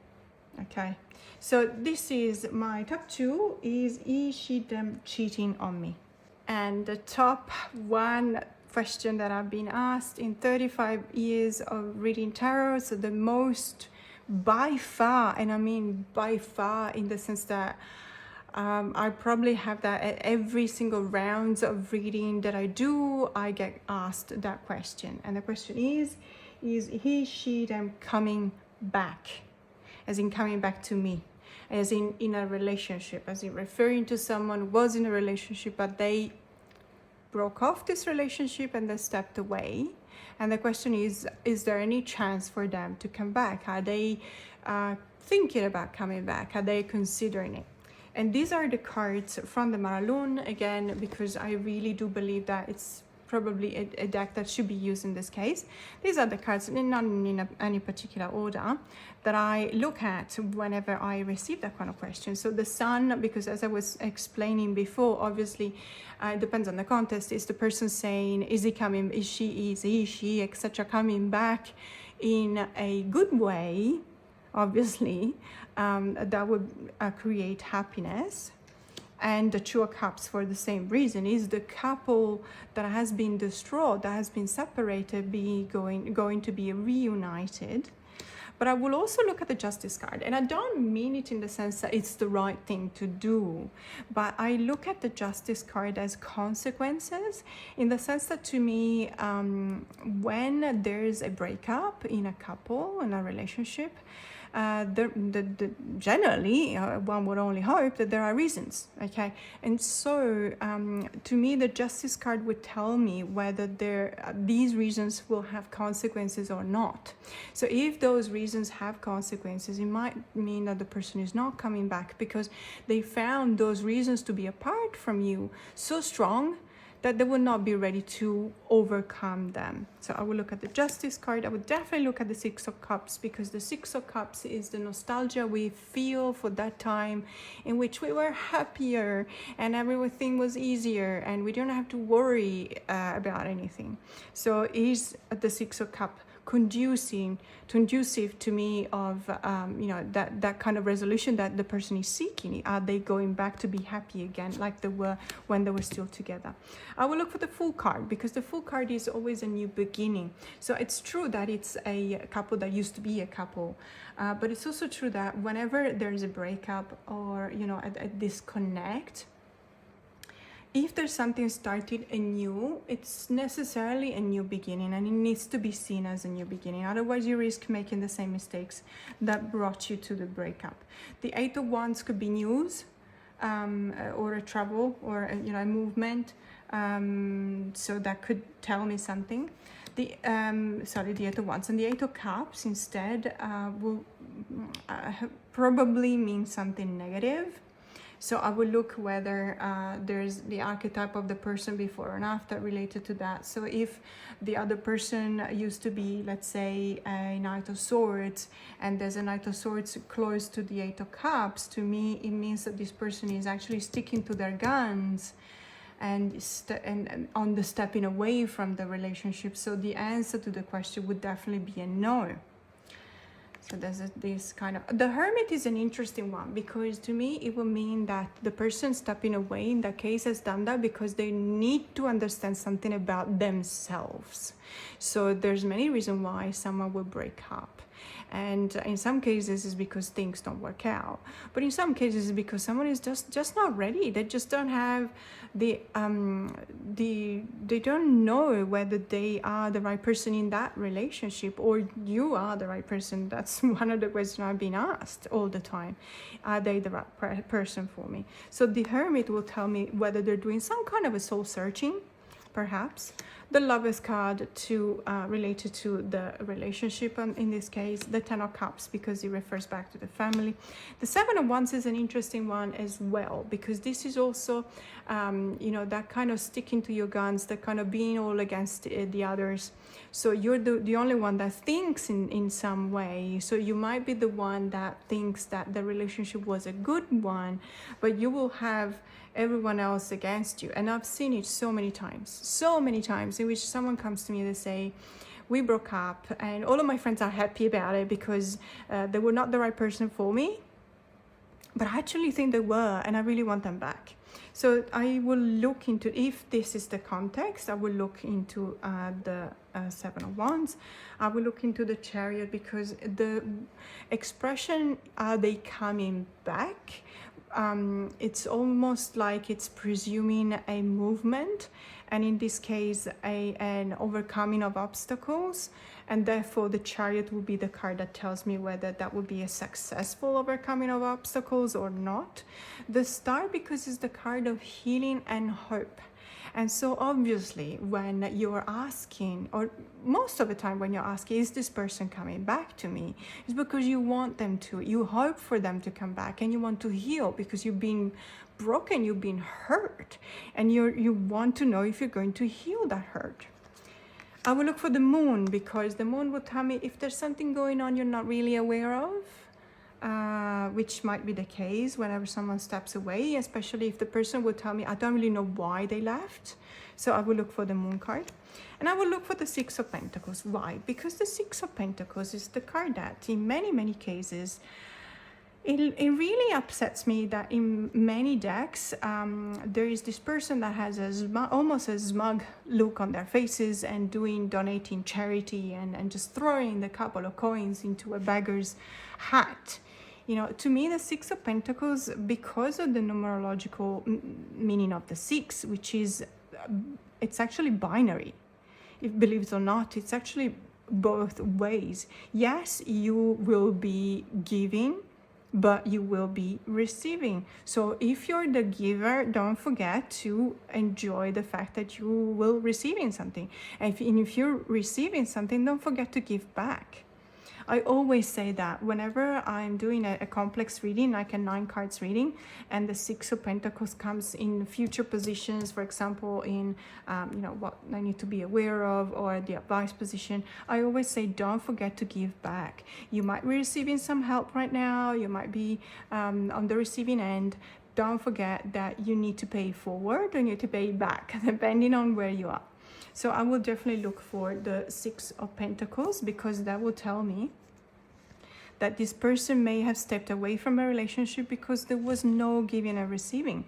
Okay, so this is my top two, is she them cheating on me? And the top one question that I've been asked in 35 years of reading tarot, so the most by far, and I mean by far in the sense that I probably have that at every single round of reading that I do, I get asked that question. And the question is he, she, them coming back? As in coming back to me, as in a relationship, as in referring to someone who was in a relationship, but they broke off this relationship and they stepped away. And the question is there any chance for them to come back? Are they thinking about coming back? Are they considering it? And these are the cards from the Maralun, again, because I really do believe that it's probably a deck that should be used in this case. These are the cards, not in any particular order, that I look at whenever I receive that kind of question. So the Sun, because as I was explaining before, obviously it depends on the context. Is the person saying, is he coming, is she, etc., coming back in a good way? Obviously, that would create happiness. And the Two of Cups, for the same reason, is the couple that has been distraught, that has been separated, going to be reunited. But I will also look at the Justice card, and I don't mean it in the sense that it's the right thing to do, but I look at the Justice card as consequences, in the sense that, to me, when there's a breakup in a couple, in a relationship, generally, one would only hope that there are reasons, okay? And so, to me, the Justice card would tell me whether these reasons will have consequences or not. So if those reasons have consequences, it might mean that the person is not coming back because they found those reasons to be apart from you so strong that they will not be ready to overcome them. So I will look at the Justice card. I would definitely look at the Six of Cups, because the Six of Cups is the nostalgia we feel for that time in which we were happier and everything was easier and we don't have to worry about anything. So is the Six of Cups conducive to me of that kind of resolution that the person is seeking? Are they going back to be happy again like they were when they were still together? I will look for the Fool card, because the Fool card is always a new beginning. So it's true that it's a couple that used to be a couple, but it's also true that whenever there's a breakup or a disconnect, if there's something started anew, it's necessarily a new beginning, and it needs to be seen as a new beginning. Otherwise, you risk making the same mistakes that brought you to the breakup. The Eight of Wands could be news, or a trouble, or a movement. So that could tell me something. The Eight of Wands and the Eight of Cups instead will probably mean something negative. So I will look whether there's the archetype of the person before and after related to that. So if the other person used to be, let's say, a Knight of Swords, and there's a Knight of Swords close to the Eight of Cups, to me it means that this person is actually sticking to their guns and on the stepping away from the relationship. So the answer to the question would definitely be a no. So there's this kind of... The Hermit is an interesting one, because to me it will mean that the person stepping away in that case has done that because they need to understand something about themselves. So there's many reasons why someone will break up. And in some cases it's because things don't work out, but in some cases it's because someone is just not ready. They just don't have they don't know whether they are the right person in that relationship, or you are the right person. That's one of the questions I've been asked all the time. Are they the right person for me? So the Hermit will tell me whether they're doing some kind of a soul searching, perhaps. The Lover's card to related to the relationship, and in this case the Ten of Cups, because it refers back to the family. The Seven of Wands is an interesting one as well, because this is also you know, that kind of sticking to your guns, that kind of being all against the others. So you're the only one that thinks in some way. So you might be the one that thinks that the relationship was a good one, but you will have everyone else against you. And I've seen it so many times in which someone comes to me and they say, we broke up and all of my friends are happy about it because they were not the right person for me, but I actually think they were, and I really want them back. So I will look into, if this is the context, I will look into the Seven of Wands. I will look into the Chariot, because the expression, are they coming back? It's almost like it's presuming a movement, and in this case an overcoming of obstacles, and therefore the Chariot will be the card that tells me whether that will be a successful overcoming of obstacles or not. The Star, because it's the card of healing and hope. And so obviously when you're asking, or most of the time when you're asking, is this person coming back to me? It's because you want them to. You hope for them to come back, and you want to heal because you've been broken, you've been hurt, and you want to know if you're going to heal that hurt. I will look for the Moon, because the Moon will tell me if there's something going on you're not really aware of. Which might be the case whenever someone steps away, especially if the person will tell me, I don't really know why they left. So I will look for the Moon card. And I will look for the Six of Pentacles. Why? Because the Six of Pentacles is the card that in many cases, it really upsets me that in many decks, there is this person that has almost a smug look on their faces and donating charity and just throwing the couple of coins into a beggar's hat. You know, to me, the Six of Pentacles, because of the numerological meaning of the six, which is, it's actually binary. If believe it or not, it's actually both ways. Yes, you will be giving, but you will be receiving. So if you're the giver, don't forget to enjoy the fact that you will receiving something. And if you're receiving something, don't forget to give back. I always say that whenever I'm doing a complex reading, like a 9 cards reading, and the Six of Pentacles comes in future positions, for example, in you know, what I need to be aware of, or the advice position, I always say, don't forget to give back. You might be receiving some help right now, you might be on the receiving end. Don't forget that you need to pay forward, or you need to pay back, depending on where you are. So I will definitely look for the Six of Pentacles, because that will tell me that this person may have stepped away from a relationship because there was no giving and receiving.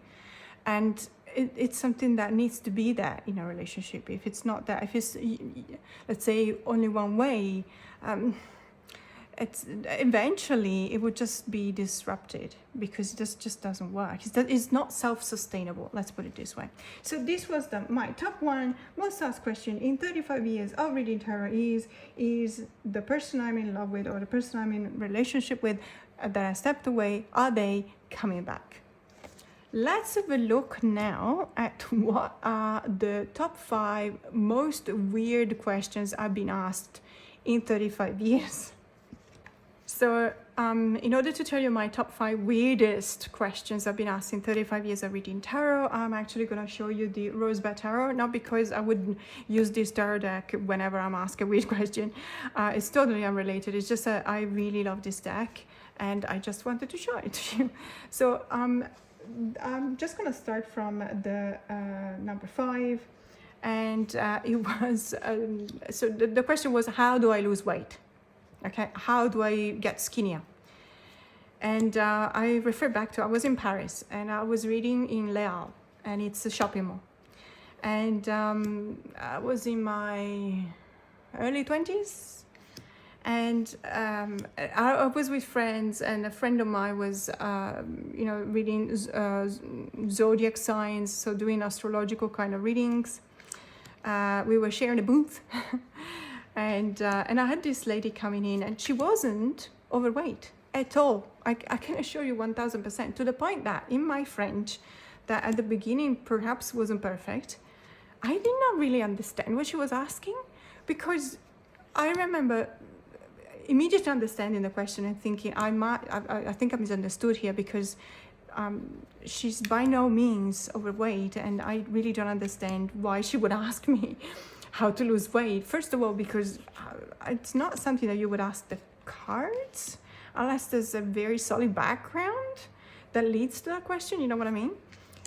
And it's something that needs to be there in a relationship. If it's not that, if it's, let's say, only one way, it's eventually it would just be disrupted, because it just doesn't work. It's not self-sustainable, let's put it this way. So this was my top one most asked question in 35 years of reading tarot. Is the person I'm in love with, or the person I'm in relationship with that I stepped away, are they coming back? Let's have a look now at what are the top 5 most weird questions I've been asked in 35 years. So in order to tell you my top 5 weirdest questions I've been asked in 35 years of reading tarot, I'm actually going to show you the Rosebud Tarot, not because I would use this tarot deck whenever I'm asked a weird question. It's totally unrelated. It's just that I really love this deck, and I just wanted to show it to you. So I'm just going to start from the number 5, and it was, so the question was, how do I lose weight? Okay, how do I get skinnier? And I refer back to, I was in Paris and I was reading in Les Halles, and it's a shopping mall. And I was in my early 20s, and I was with friends, and a friend of mine was, you know, reading zodiac signs, so doing astrological kind of readings. We were sharing a booth. And I had this lady coming in, and she wasn't overweight at all. I can assure you 1000%, to the point that in my French, that at the beginning perhaps wasn't perfect, I did not really understand what she was asking, because I remember immediately understanding the question and thinking, I think I misunderstood here, because she's by no means overweight, and I really don't understand why she would ask me how to lose weight. First of all, because it's not something that you would ask the cards unless there's a very solid background that leads to that question, you know what I mean?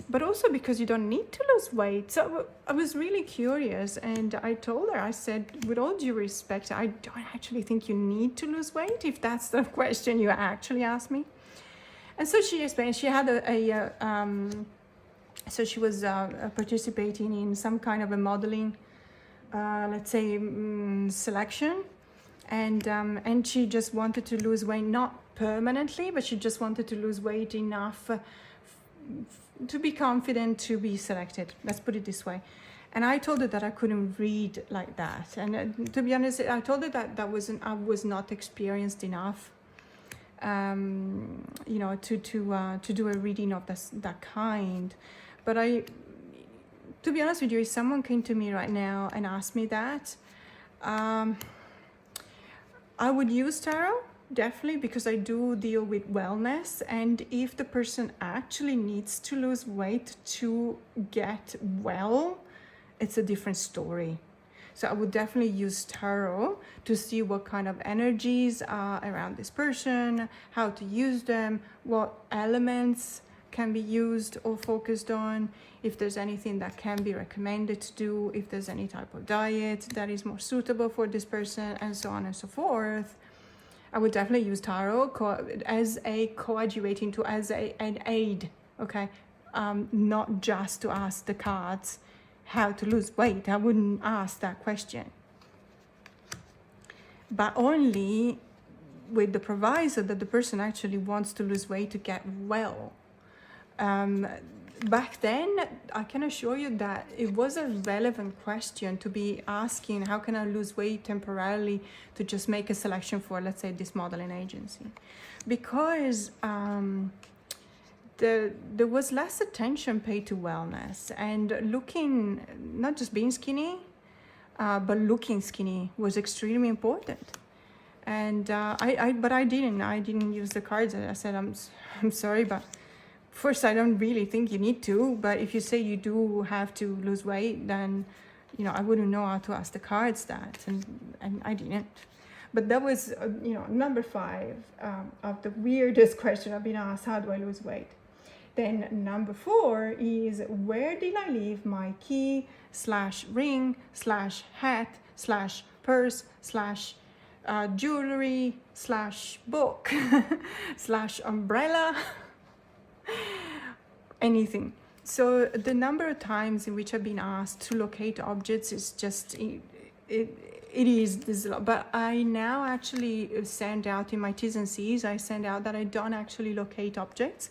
But also because you don't need to lose weight. So I was really curious, and I told her, I said, with all due respect, I don't actually think you need to lose weight, if that's the question you actually asked me. And so she explained, she had so she was participating in some kind of a modeling, let's say, selection. And she just wanted to lose weight, not permanently, but she just wanted to lose weight enough to be confident to be selected. Let's put it this way. And I told her that I couldn't read like that. And to be honest, I told her that I was not experienced enough, you know, to do a reading of that kind. But to be honest with you, if someone came to me right now and asked me that, I would use tarot, definitely, because I do deal with wellness. And if the person actually needs to lose weight to get well, it's a different story. So I would definitely use tarot to see what kind of energies are around this person, how to use them, what elements can be used or focused on, if there's anything that can be recommended to do, if there's any type of diet that is more suitable for this person, and so on and so forth. I would definitely use tarot as a coadjuvating tool, as an aid, okay? Not just to ask the cards how to lose weight. I wouldn't ask that question. But only with the proviso that the person actually wants to lose weight to get well. Back then, I can assure you that it was a relevant question to be asking, how can I lose weight temporarily to just make a selection for, let's say, this modeling agency? Because there was less attention paid to wellness, and looking, not just being skinny, but looking skinny was extremely important. And but I didn't use the cards. I said, I'm sorry, but first, I don't really think you need to, but if you say you do have to lose weight, then, you know, I wouldn't know how to ask the cards that, and I didn't. But that was, you know, number 5 of the weirdest question I've been asked, how do I lose weight? Then number 4 is, where did I leave my key / ring / hat / purse / jewelry / book / umbrella? Anything. So the number of times in which I've been asked to locate objects is just, there's a lot. But I now actually send out in my T's and C's, I send out that I don't actually locate objects.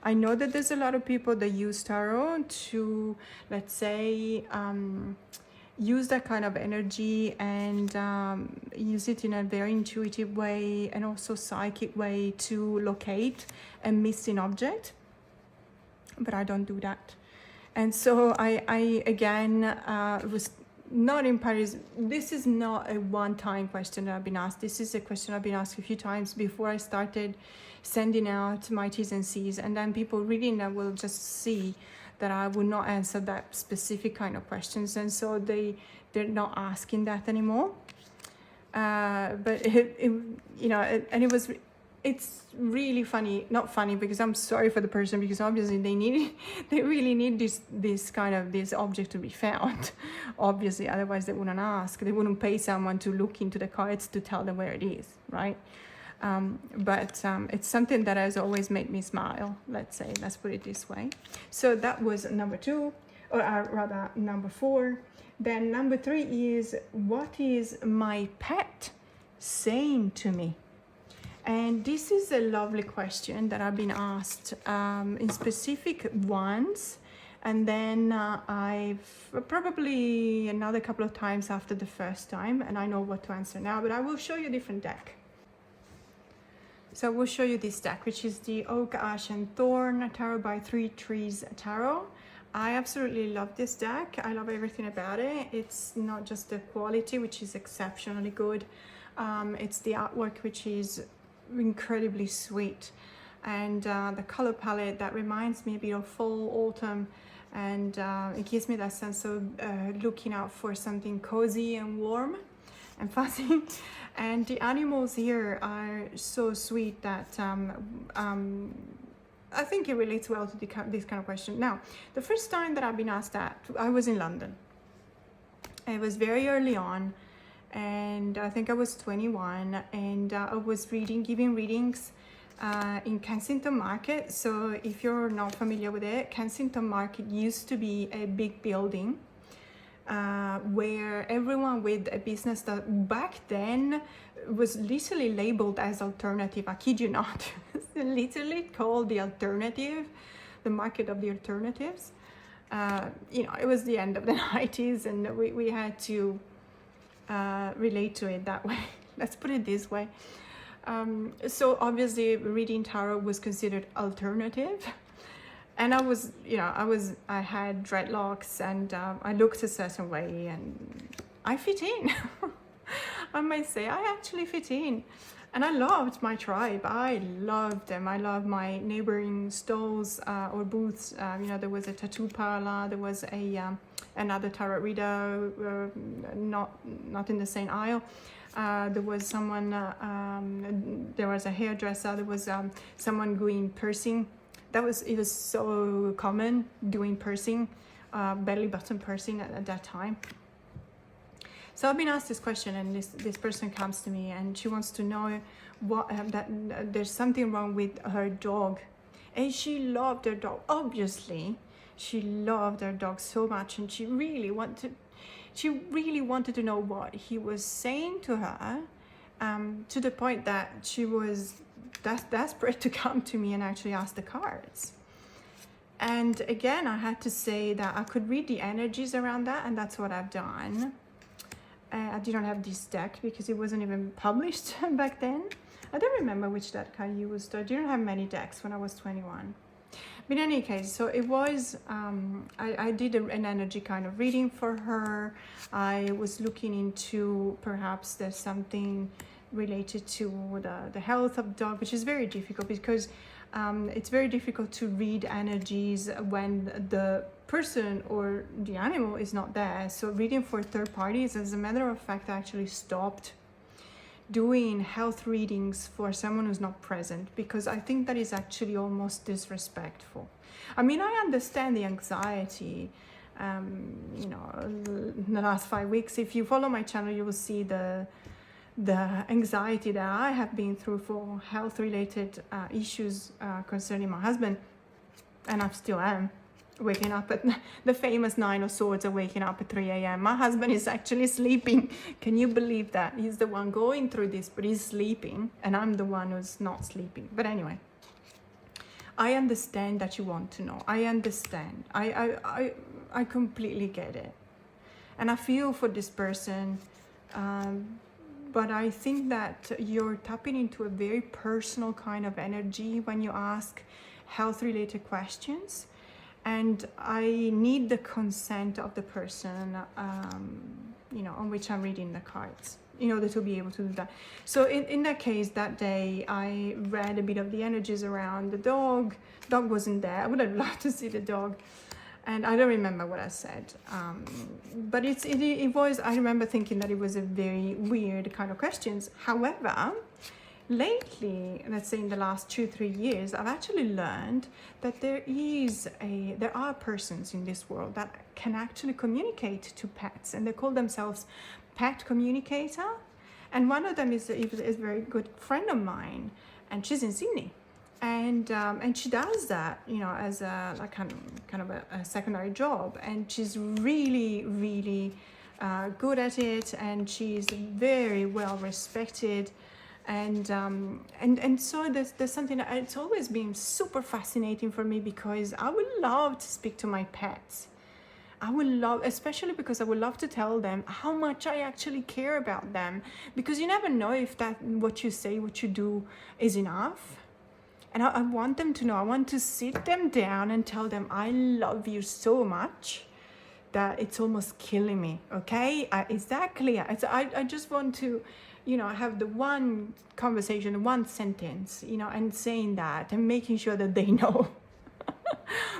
I know that there's a lot of people that use tarot to, let's say, use that kind of energy and use it in a very intuitive way and also psychic way to locate a missing object. But I don't do that. And so I again was not in Paris. This is not a one-time question that I've been asked. This is a question I've been asked a few times before I started sending out my T's and C's, and then people reading that will just see that I would not answer that specific kind of questions, and so they're not asking that anymore. But it's really funny, not funny, because I'm sorry for the person, because obviously they really need this object to be found. Obviously, otherwise they wouldn't ask. They wouldn't pay someone to look into the cards to tell them where it is, right? But it's something that has always made me smile, let's put it this way. So that was number 2, or rather number 4. Then number 3 is, what is my pet saying to me? And this is a lovely question that I've been asked in specific ones, and then I've probably another couple of times after the first time, and I know what to answer now, but I will show you a different deck. So I will show you this deck, which is the Oak, Ash and Thorn Tarot by 3 Trees Tarot. I absolutely love this deck. I love everything about it. It's not just the quality, which is exceptionally good. It's the artwork, which is incredibly sweet. And the color palette that reminds me a bit of fall, autumn. And it gives me that sense of looking out for something cozy and warm and fuzzy. And the animals here are so sweet that I think it relates well to this kind of question. Now, the first time that I've been asked that, I was in London. It was very early on, and I think I was 21, and I was giving readings in Kensington Market. So if you're not familiar with it, Kensington Market used to be a big building where everyone with a business that back then was literally labeled as alternative. I kid you not. Literally called the alternative, the market of the alternatives. It was the end of the 90s, and we had to relate to it that way. Let's put it this way. So obviously reading tarot was considered alternative. And I had dreadlocks, and I looked a certain way, and I fit in. I might say I actually fit in. And I loved my tribe. I loved them. I loved my neighboring stalls or booths. There was a tattoo parlor. There was another tarot reader, not in the same aisle. There was someone. There was a hairdresser. There was someone doing piercing. It was so common doing piercing, belly button piercing at that time. So I've been asked this question, and this person comes to me, and she wants to know that there's something wrong with her dog, and she loved her dog. Obviously, she loved her dog so much, and she really wanted to know what he was saying to her, to the point that she was desperate to come to me and actually ask the cards. And again, I had to say that I could read the energies around that, and that's what I've done. I didn't have this deck because it wasn't even published back then. I don't remember which deck I used. I didn't have many decks when I was 21. But in any case, so it was, I did an energy kind of reading for her. I was looking into perhaps there's something related to the health of dog, which is very difficult because it's very difficult to read energies when the person or the animal is not there. So reading for third parties, as a matter of fact, I actually stopped doing health readings for someone who's not present, because I think that is actually almost disrespectful. I mean, I understand the anxiety. In the last 5 weeks, if you follow my channel, you will see the anxiety that I have been through for health related issues concerning my husband, and I still am waking up at the famous 9 of Swords, are waking up at 3 a.m. My husband is actually sleeping. Can you believe that? He's the one going through this, but he's sleeping, and I'm the one who's not sleeping. But anyway, I understand that you want to know. I understand. I completely get it, and I feel for this person. But I think that you're tapping into a very personal kind of energy when you ask health-related questions. And I need the consent of the person, on which I'm reading the cards, in order to be able to do that. So in that case, that day, I read a bit of the energies around the dog. Dog wasn't there. I would have loved to see the dog. And I don't remember what I said. But it was, I remember thinking that it was a very weird kind of questions. However, lately, let's say in the last 2-3 years, I've actually learned that there are persons in this world that can actually communicate to pets, and they call themselves pet communicator. And one of them is a very good friend of mine, and she's in Sydney. And she does that, as a kind of a secondary job, and she's really, really good at it, and she's very well respected. And so there's something that it's always been super fascinating for me, because I would love to speak to my pets. I would love, especially because I would love to tell them how much I actually care about them, because you never know if that what you say, what you do is enough. And I want them to know, I want to sit them down and tell them, I love you so much that it's almost killing me, okay? Exactly. I just want to, have the one conversation, one sentence, and saying that and making sure that they know.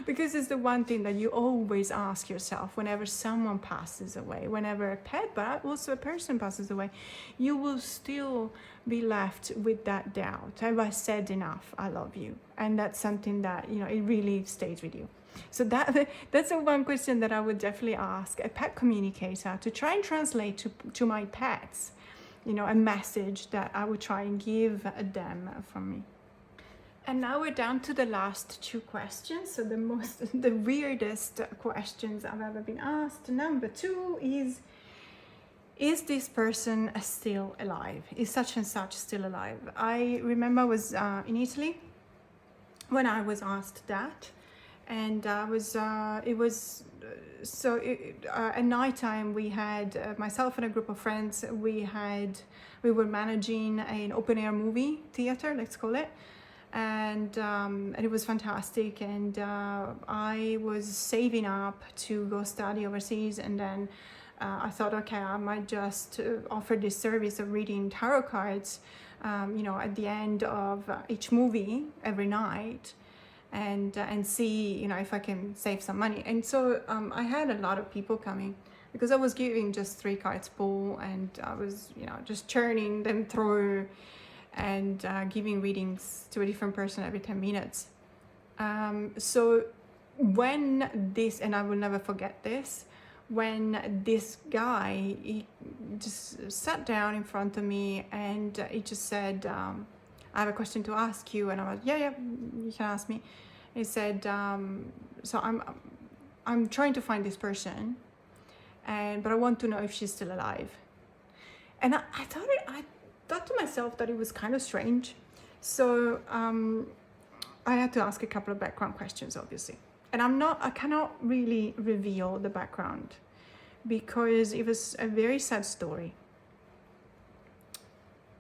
Because it's the one thing that you always ask yourself whenever someone passes away, whenever a pet, but also a person passes away, you will still be left with that doubt. Have I said enough? I love you. And that's something that, it really stays with you. So that's the one question that I would definitely ask a pet communicator to try and translate to my pets, a message that I would try and give them from me. And now we're down to the last two questions. So the weirdest questions I've ever been asked. Number 2 is this person still alive? Is such and such still alive? I remember I was in Italy when I was asked that. And at nighttime we had myself and a group of friends, we were managing an open air movie theater, let's call it. And it was fantastic, and I was saving up to go study overseas, and then I thought, okay, I might just offer this service of reading tarot cards, at the end of each movie every night, and see, if I can save some money. And so I had a lot of people coming because I was giving just 3 cards pull, and I was, just churning them through and giving readings to a different person every 10 minutes. So when this, and I will never forget this, when this guy, he just sat down in front of me and he just said, I have a question to ask you. And I was, yeah, you can ask me. He said, so I'm trying to find this person, but I want to know if she's still alive. And I thought to myself that it was kind of strange. So I had to ask a couple of background questions, obviously. And I cannot really reveal the background because it was a very sad story.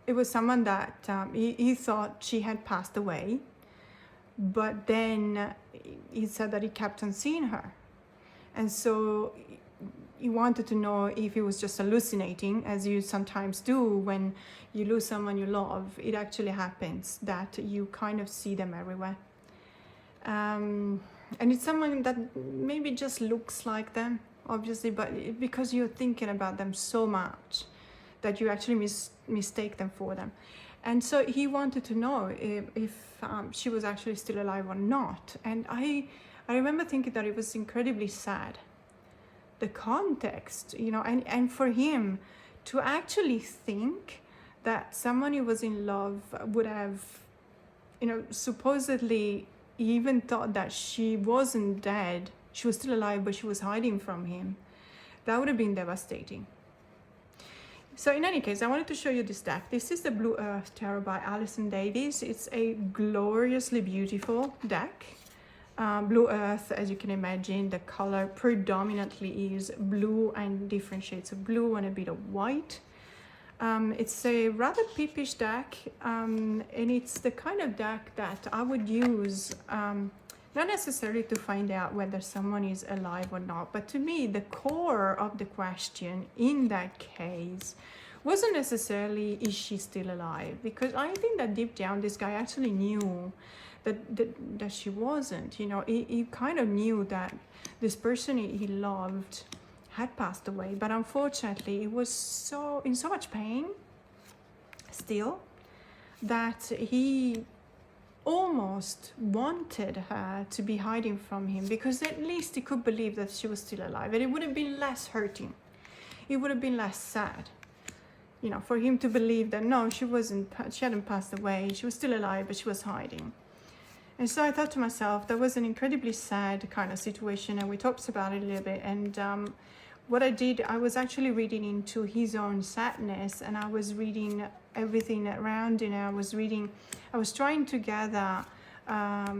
It was someone that he thought she had passed away, but then he said that he kept on seeing her. And so he wanted to know if it was just hallucinating, as you sometimes do when you lose someone you love. It actually happens that you kind of see them everywhere. And it's someone that maybe just looks like them, obviously, but because you're thinking about them so much that you actually mistake them for them. And so he wanted to know if she was actually still alive or not. And I remember thinking that it was incredibly sad. The context, and for him to actually think that someone who was in love would have, supposedly even thought that she wasn't dead, she was still alive, but she was hiding from him. That would have been devastating. So in any case, I wanted to show you this deck. This is the Blue Earth Tarot by Alison Davies. It's a gloriously beautiful deck. Blue Earth, as you can imagine, the color predominantly is blue and different shades of blue and a bit of white. It's a rather peepish deck, and it's the kind of deck that I would use not necessarily to find out whether someone is alive or not, but to me the core of the question in that case wasn't necessarily is she still alive, because I think that deep down this guy actually knew that she wasn't. He kind of knew that this person he loved had passed away, but unfortunately it was in so much pain still that he almost wanted her to be hiding from him, because at least he could believe that she was still alive, and it would have been less hurting, it would have been less sad, for him to believe that no, she hadn't passed away, she was still alive, but she was hiding. And so I thought to myself, that was an incredibly sad kind of situation, and we talked about it a little bit. And what I did, I was actually reading into his own sadness, and I was reading everything around, I was trying to gather I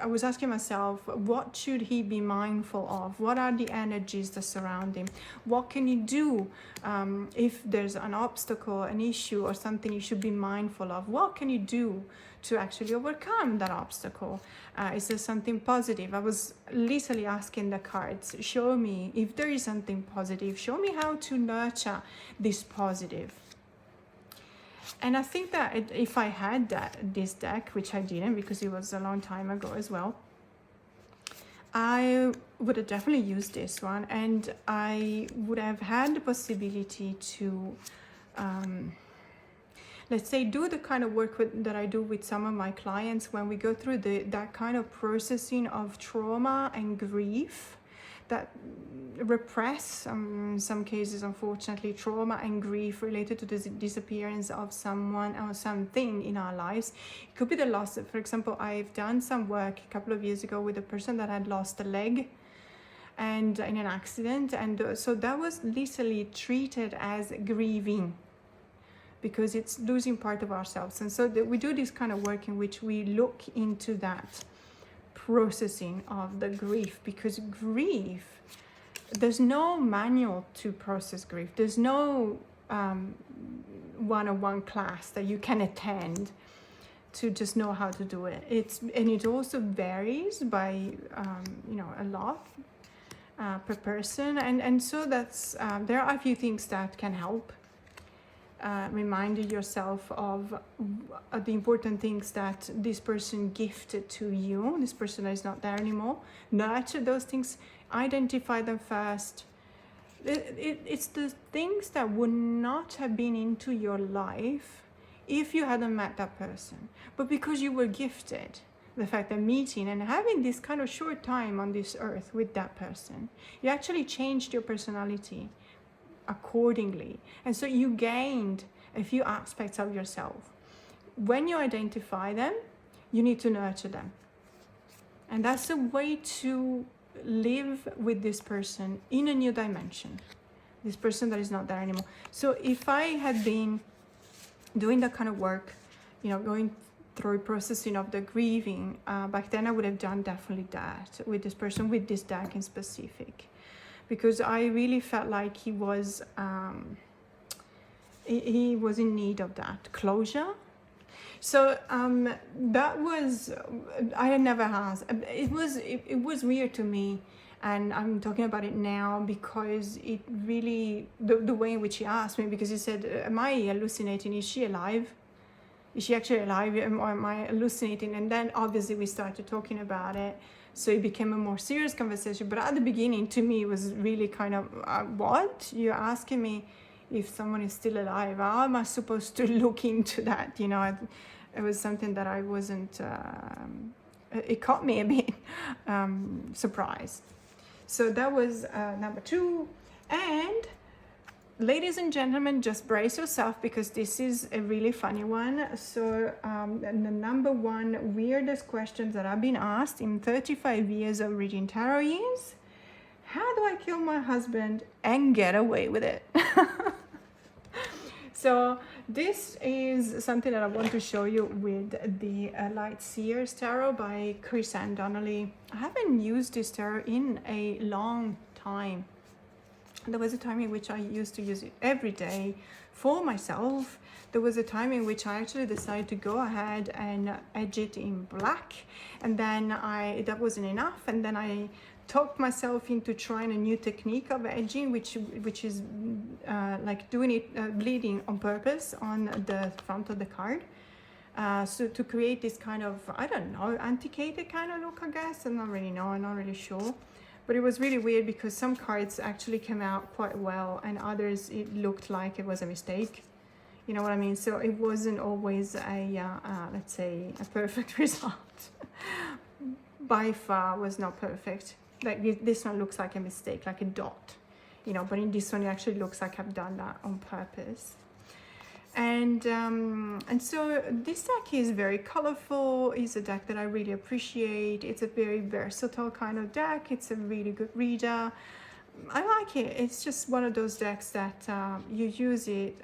was asking myself, what should he be mindful of? What are the energies that surround him? What can you do if there's an obstacle, an issue, or something you should be mindful of? What can you do to actually overcome that obstacle? Is there something positive? I was literally asking the cards, show me if there is something positive. Show me how to nurture this positive. And I think that if I had this deck, which I didn't because it was a long time ago as well, I would have definitely used this one, and I would have had the possibility to, let's say, do the kind of work that I do with some of my clients when we go through that kind of processing of trauma and grief that repress, in some cases, unfortunately, trauma and grief related to the disappearance of someone or something in our lives. It could be the loss of, for example, I've done some work a couple of years ago with a person that had lost a leg and in an accident, and so that was literally treated as grieving because it's losing part of ourselves. And so we do this kind of work in which we look into that processing of the grief, because grief, there's no manual to process grief. There's no one-on-one class that you can attend to just know how to do it. And it also varies by a lot per person, and so that's there are a few things that can help. Remind yourself of the important things that this person gifted to you, this person is not there anymore. Nurture those things, identify them first. It's the things that would not have been into your life if you hadn't met that person. But because you were gifted, the fact that meeting and having this kind of short time on this earth with that person, you actually changed your personality accordingly, and so you gained a few aspects of yourself. When you identify them, you need to nurture them, and that's a way to live with this person in a new dimension, this person that is not there anymore. So if I had been doing that kind of work, going through processing of the grieving, back then I would have done definitely that with this person, with this deck in specific, because I really felt like he was in need of that closure. So that was, I never has. It was weird to me, and I'm talking about it now because it really, the way in which he asked me, because he said, am I hallucinating? Is she alive? Is she actually alive, or am I hallucinating? And then obviously we started talking about it. So it became a more serious conversation. But at the beginning, to me, it was really kind of, what? You're asking me if someone is still alive? How am I supposed to look into that? It was something that I wasn't, it caught me a bit surprised. So that was number 2. And ladies and gentlemen, just brace yourself, because this is a really funny one. So the number 1 weirdest questions that I've been asked in 35 years of reading tarot is, how do I kill my husband and get away with it? So this is something that I want to show you with the Light Seers Tarot by Chris and Donnelly. I haven't used this tarot in a long time. There was a time in which I used to use it every day for myself. There was a time in which I actually decided to go ahead and edge it in black, and then that wasn't enough, and then I talked myself into trying a new technique of edging, which is like doing it bleeding on purpose on the front of the card, so to create this kind of, I don't know, antiquated kind of look, I guess. I'm not really sure. But it was really weird because some cards actually came out quite well, and others it looked like it was a mistake. You know what I mean? So it wasn't always let's say, a perfect result. By far was not perfect. Like this one looks like a mistake, like a dot. But in this one it actually looks like I've done that on purpose. And so this deck is very colorful. It's a deck that I really appreciate. It's a very versatile kind of deck. It's a really good reader. I like it. It's just one of those decks that you use it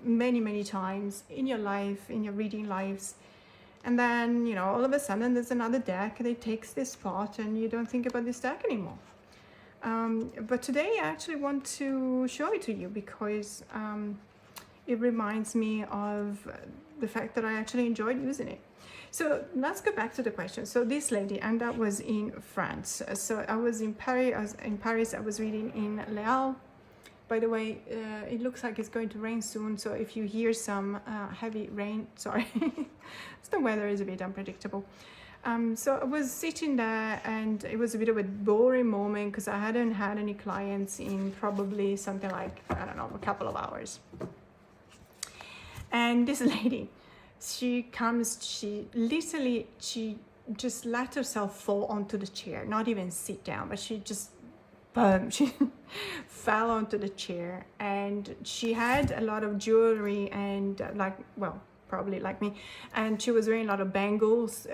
many times in your life, in your reading lives, And then, you know, all of a sudden there's another deck that takes this spot and you don't think about this deck anymore. But today I actually want to show it to you because it reminds me of the fact that I actually enjoyed using it. So let's go back to the question. So this lady, and that was in France. So I was in Paris, I was reading in Les Halles. By the way, it looks like it's going to rain soon. So if you hear some heavy rain, sorry, the weather is a bit unpredictable. So I was sitting there and it was a bit of a boring moment because I hadn't had any clients in probably something like, I don't know, a couple of hours. And this lady, she comes, she just let herself fall onto the chair, not even sit down, but she just, she fell onto the chair, and she had a lot of jewelry and probably like me, and she was wearing a lot of bangles,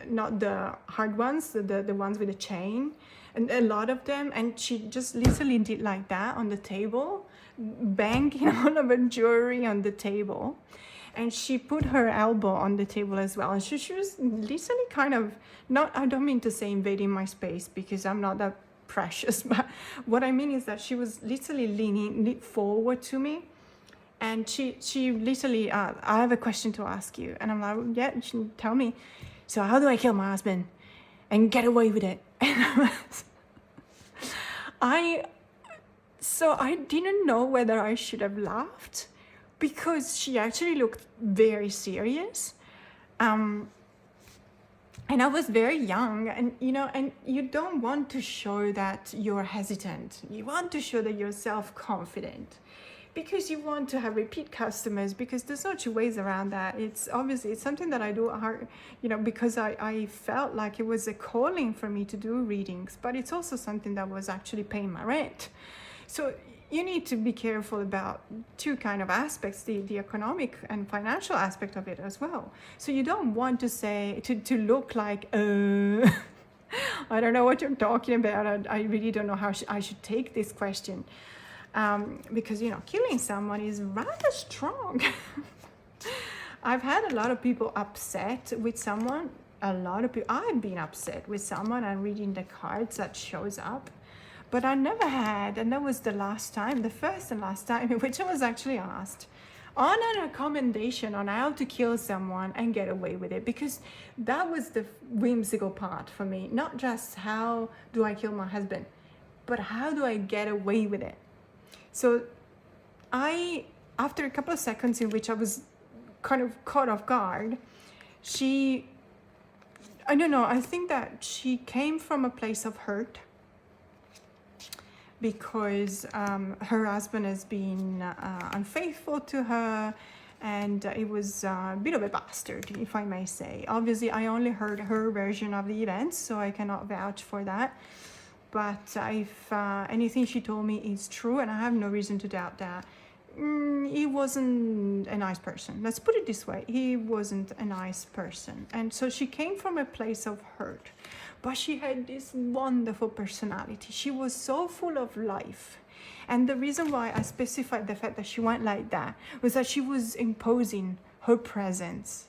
not the hard ones, the ones with a chain, and a lot of them, and she just literally did like that on the table, banging all of her jewelry on the table, and she put her elbow on the table as well, and she was literally kind of, not, I don't mean to say invading my space because I'm not that precious, but what I mean is that she was literally leaning forward to me. And she literally, I have a question to ask you. And I'm like, yeah, she tell me. So how do I kill my husband and get away with it? I didn't know whether I should have laughed because she actually looked very serious. And I was very young, and and you don't want to show that you're hesitant. You want to show that you're self-confident, because you want to have repeat customers, because there's no two ways around that. It's obviously, it's something that I do hard, because I felt like it was a calling for me to do readings, but it's also something that was actually paying my rent. So you need to be careful about two kind of aspects, the economic and financial aspect of it as well. So you don't want to say, to look like, I don't know what you're talking about. I really don't know how I should take this question. Because, killing someone is rather strong. I've had a lot of people upset with someone. I've been upset with someone and reading the cards that shows up. But I never had, and that was the first and last time, in which I was actually asked on a recommendation on how to kill someone and get away with it. Because that was the whimsical part for me. Not just how do I kill my husband, but how do I get away with it? So after a couple of seconds in which I was kind of caught off guard, I think that she came from a place of hurt because her husband has been unfaithful to her, and it was a bit of a bastard, if I may say. Obviously, I only heard her version of the events, so I cannot vouch for that. But if anything she told me is true, and I have no reason to doubt that, he wasn't a nice person. Let's put it this way. He wasn't a nice person. And so she came from a place of hurt. But she had this wonderful personality. She was so full of life. And the reason why I specified the fact that she went like that was that she was imposing her presence.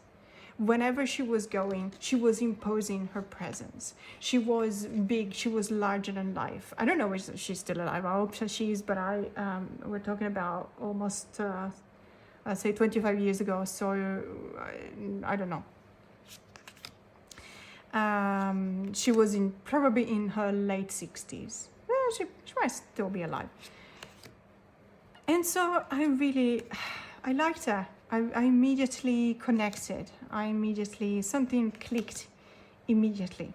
Whenever she was going, she was imposing her presence. She was big, she was larger than life. I don't know if she's still alive. I hope she is, but we're talking about almost, let's say 25 years ago, so I don't know. She was probably in her late 60s. Well, she might still be alive. And so I liked her. I immediately connected. Something clicked immediately.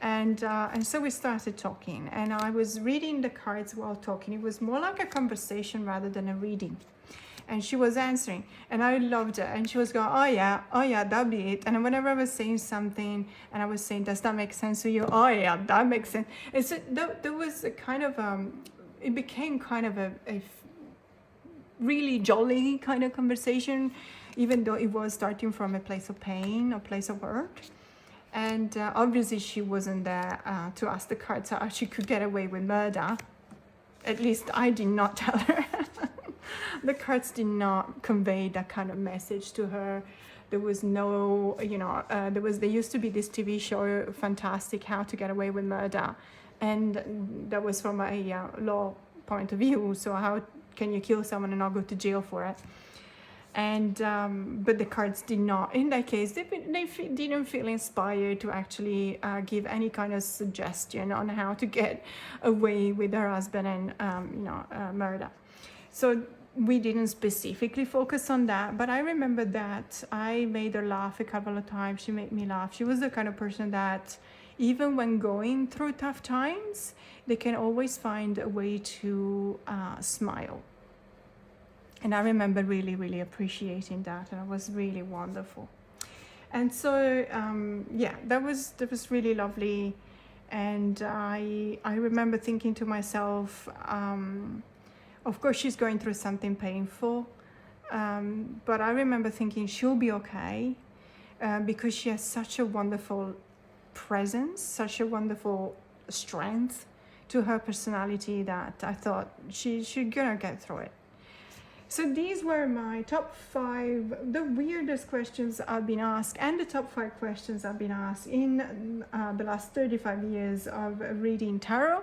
And so we started talking, and I was reading the cards while talking. It was more like a conversation rather than a reading. And she was answering, and I loved her. And she was going, oh yeah, that'll be it. And whenever I was saying something, and I was saying, does that make sense to you? Oh yeah, that makes sense. And so there was a kind of, it became kind of a really jolly kind of conversation, even though it was starting from a place of pain, a place of hurt. And obviously she wasn't there to ask the cards how she could get away with murder. At least I did not tell her. The cards did not convey that kind of message to her. There was no, you know, there used to be this TV show, fantastic, How to Get Away with Murder, and that was from a law point of view. So how can you kill someone and not go to jail for it? And but the cards did not, in that case, they didn't feel inspired to actually give any kind of suggestion on how to get away with her husband and murder. So we didn't specifically focus on that, but I remember that I made her laugh a couple of times. She made me laugh. She was the kind of person that even when going through tough times, they can always find a way to smile. And I remember really, really appreciating that, and it was really wonderful. And so, yeah, that was really lovely. And I remember thinking to myself, of course, she's going through something painful, but I remember thinking she'll be okay, because she has such a wonderful presence, such a wonderful strength to her personality, that I thought she's gonna get through it. So these were my top 5, the weirdest questions I've been asked, and the top 5 questions I've been asked in the last 35 years of reading tarot.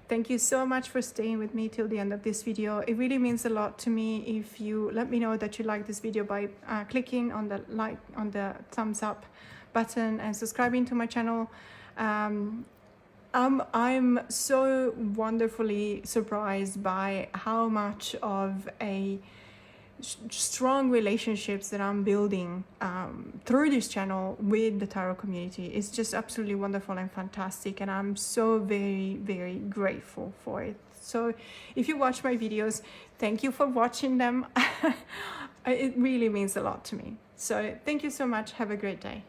Thank you so much for staying with me till the end of this video. It really means a lot to me if you let me know that you like this video by clicking on the thumbs up button and subscribing to my channel. I'm so wonderfully surprised by how much of a strong relationships that I'm building through this channel with the tarot community. It's just absolutely wonderful and fantastic, and I'm so very, very grateful for it. So if you watch my videos, thank you for watching them. It really means a lot to me. So thank you so much. Have a great day.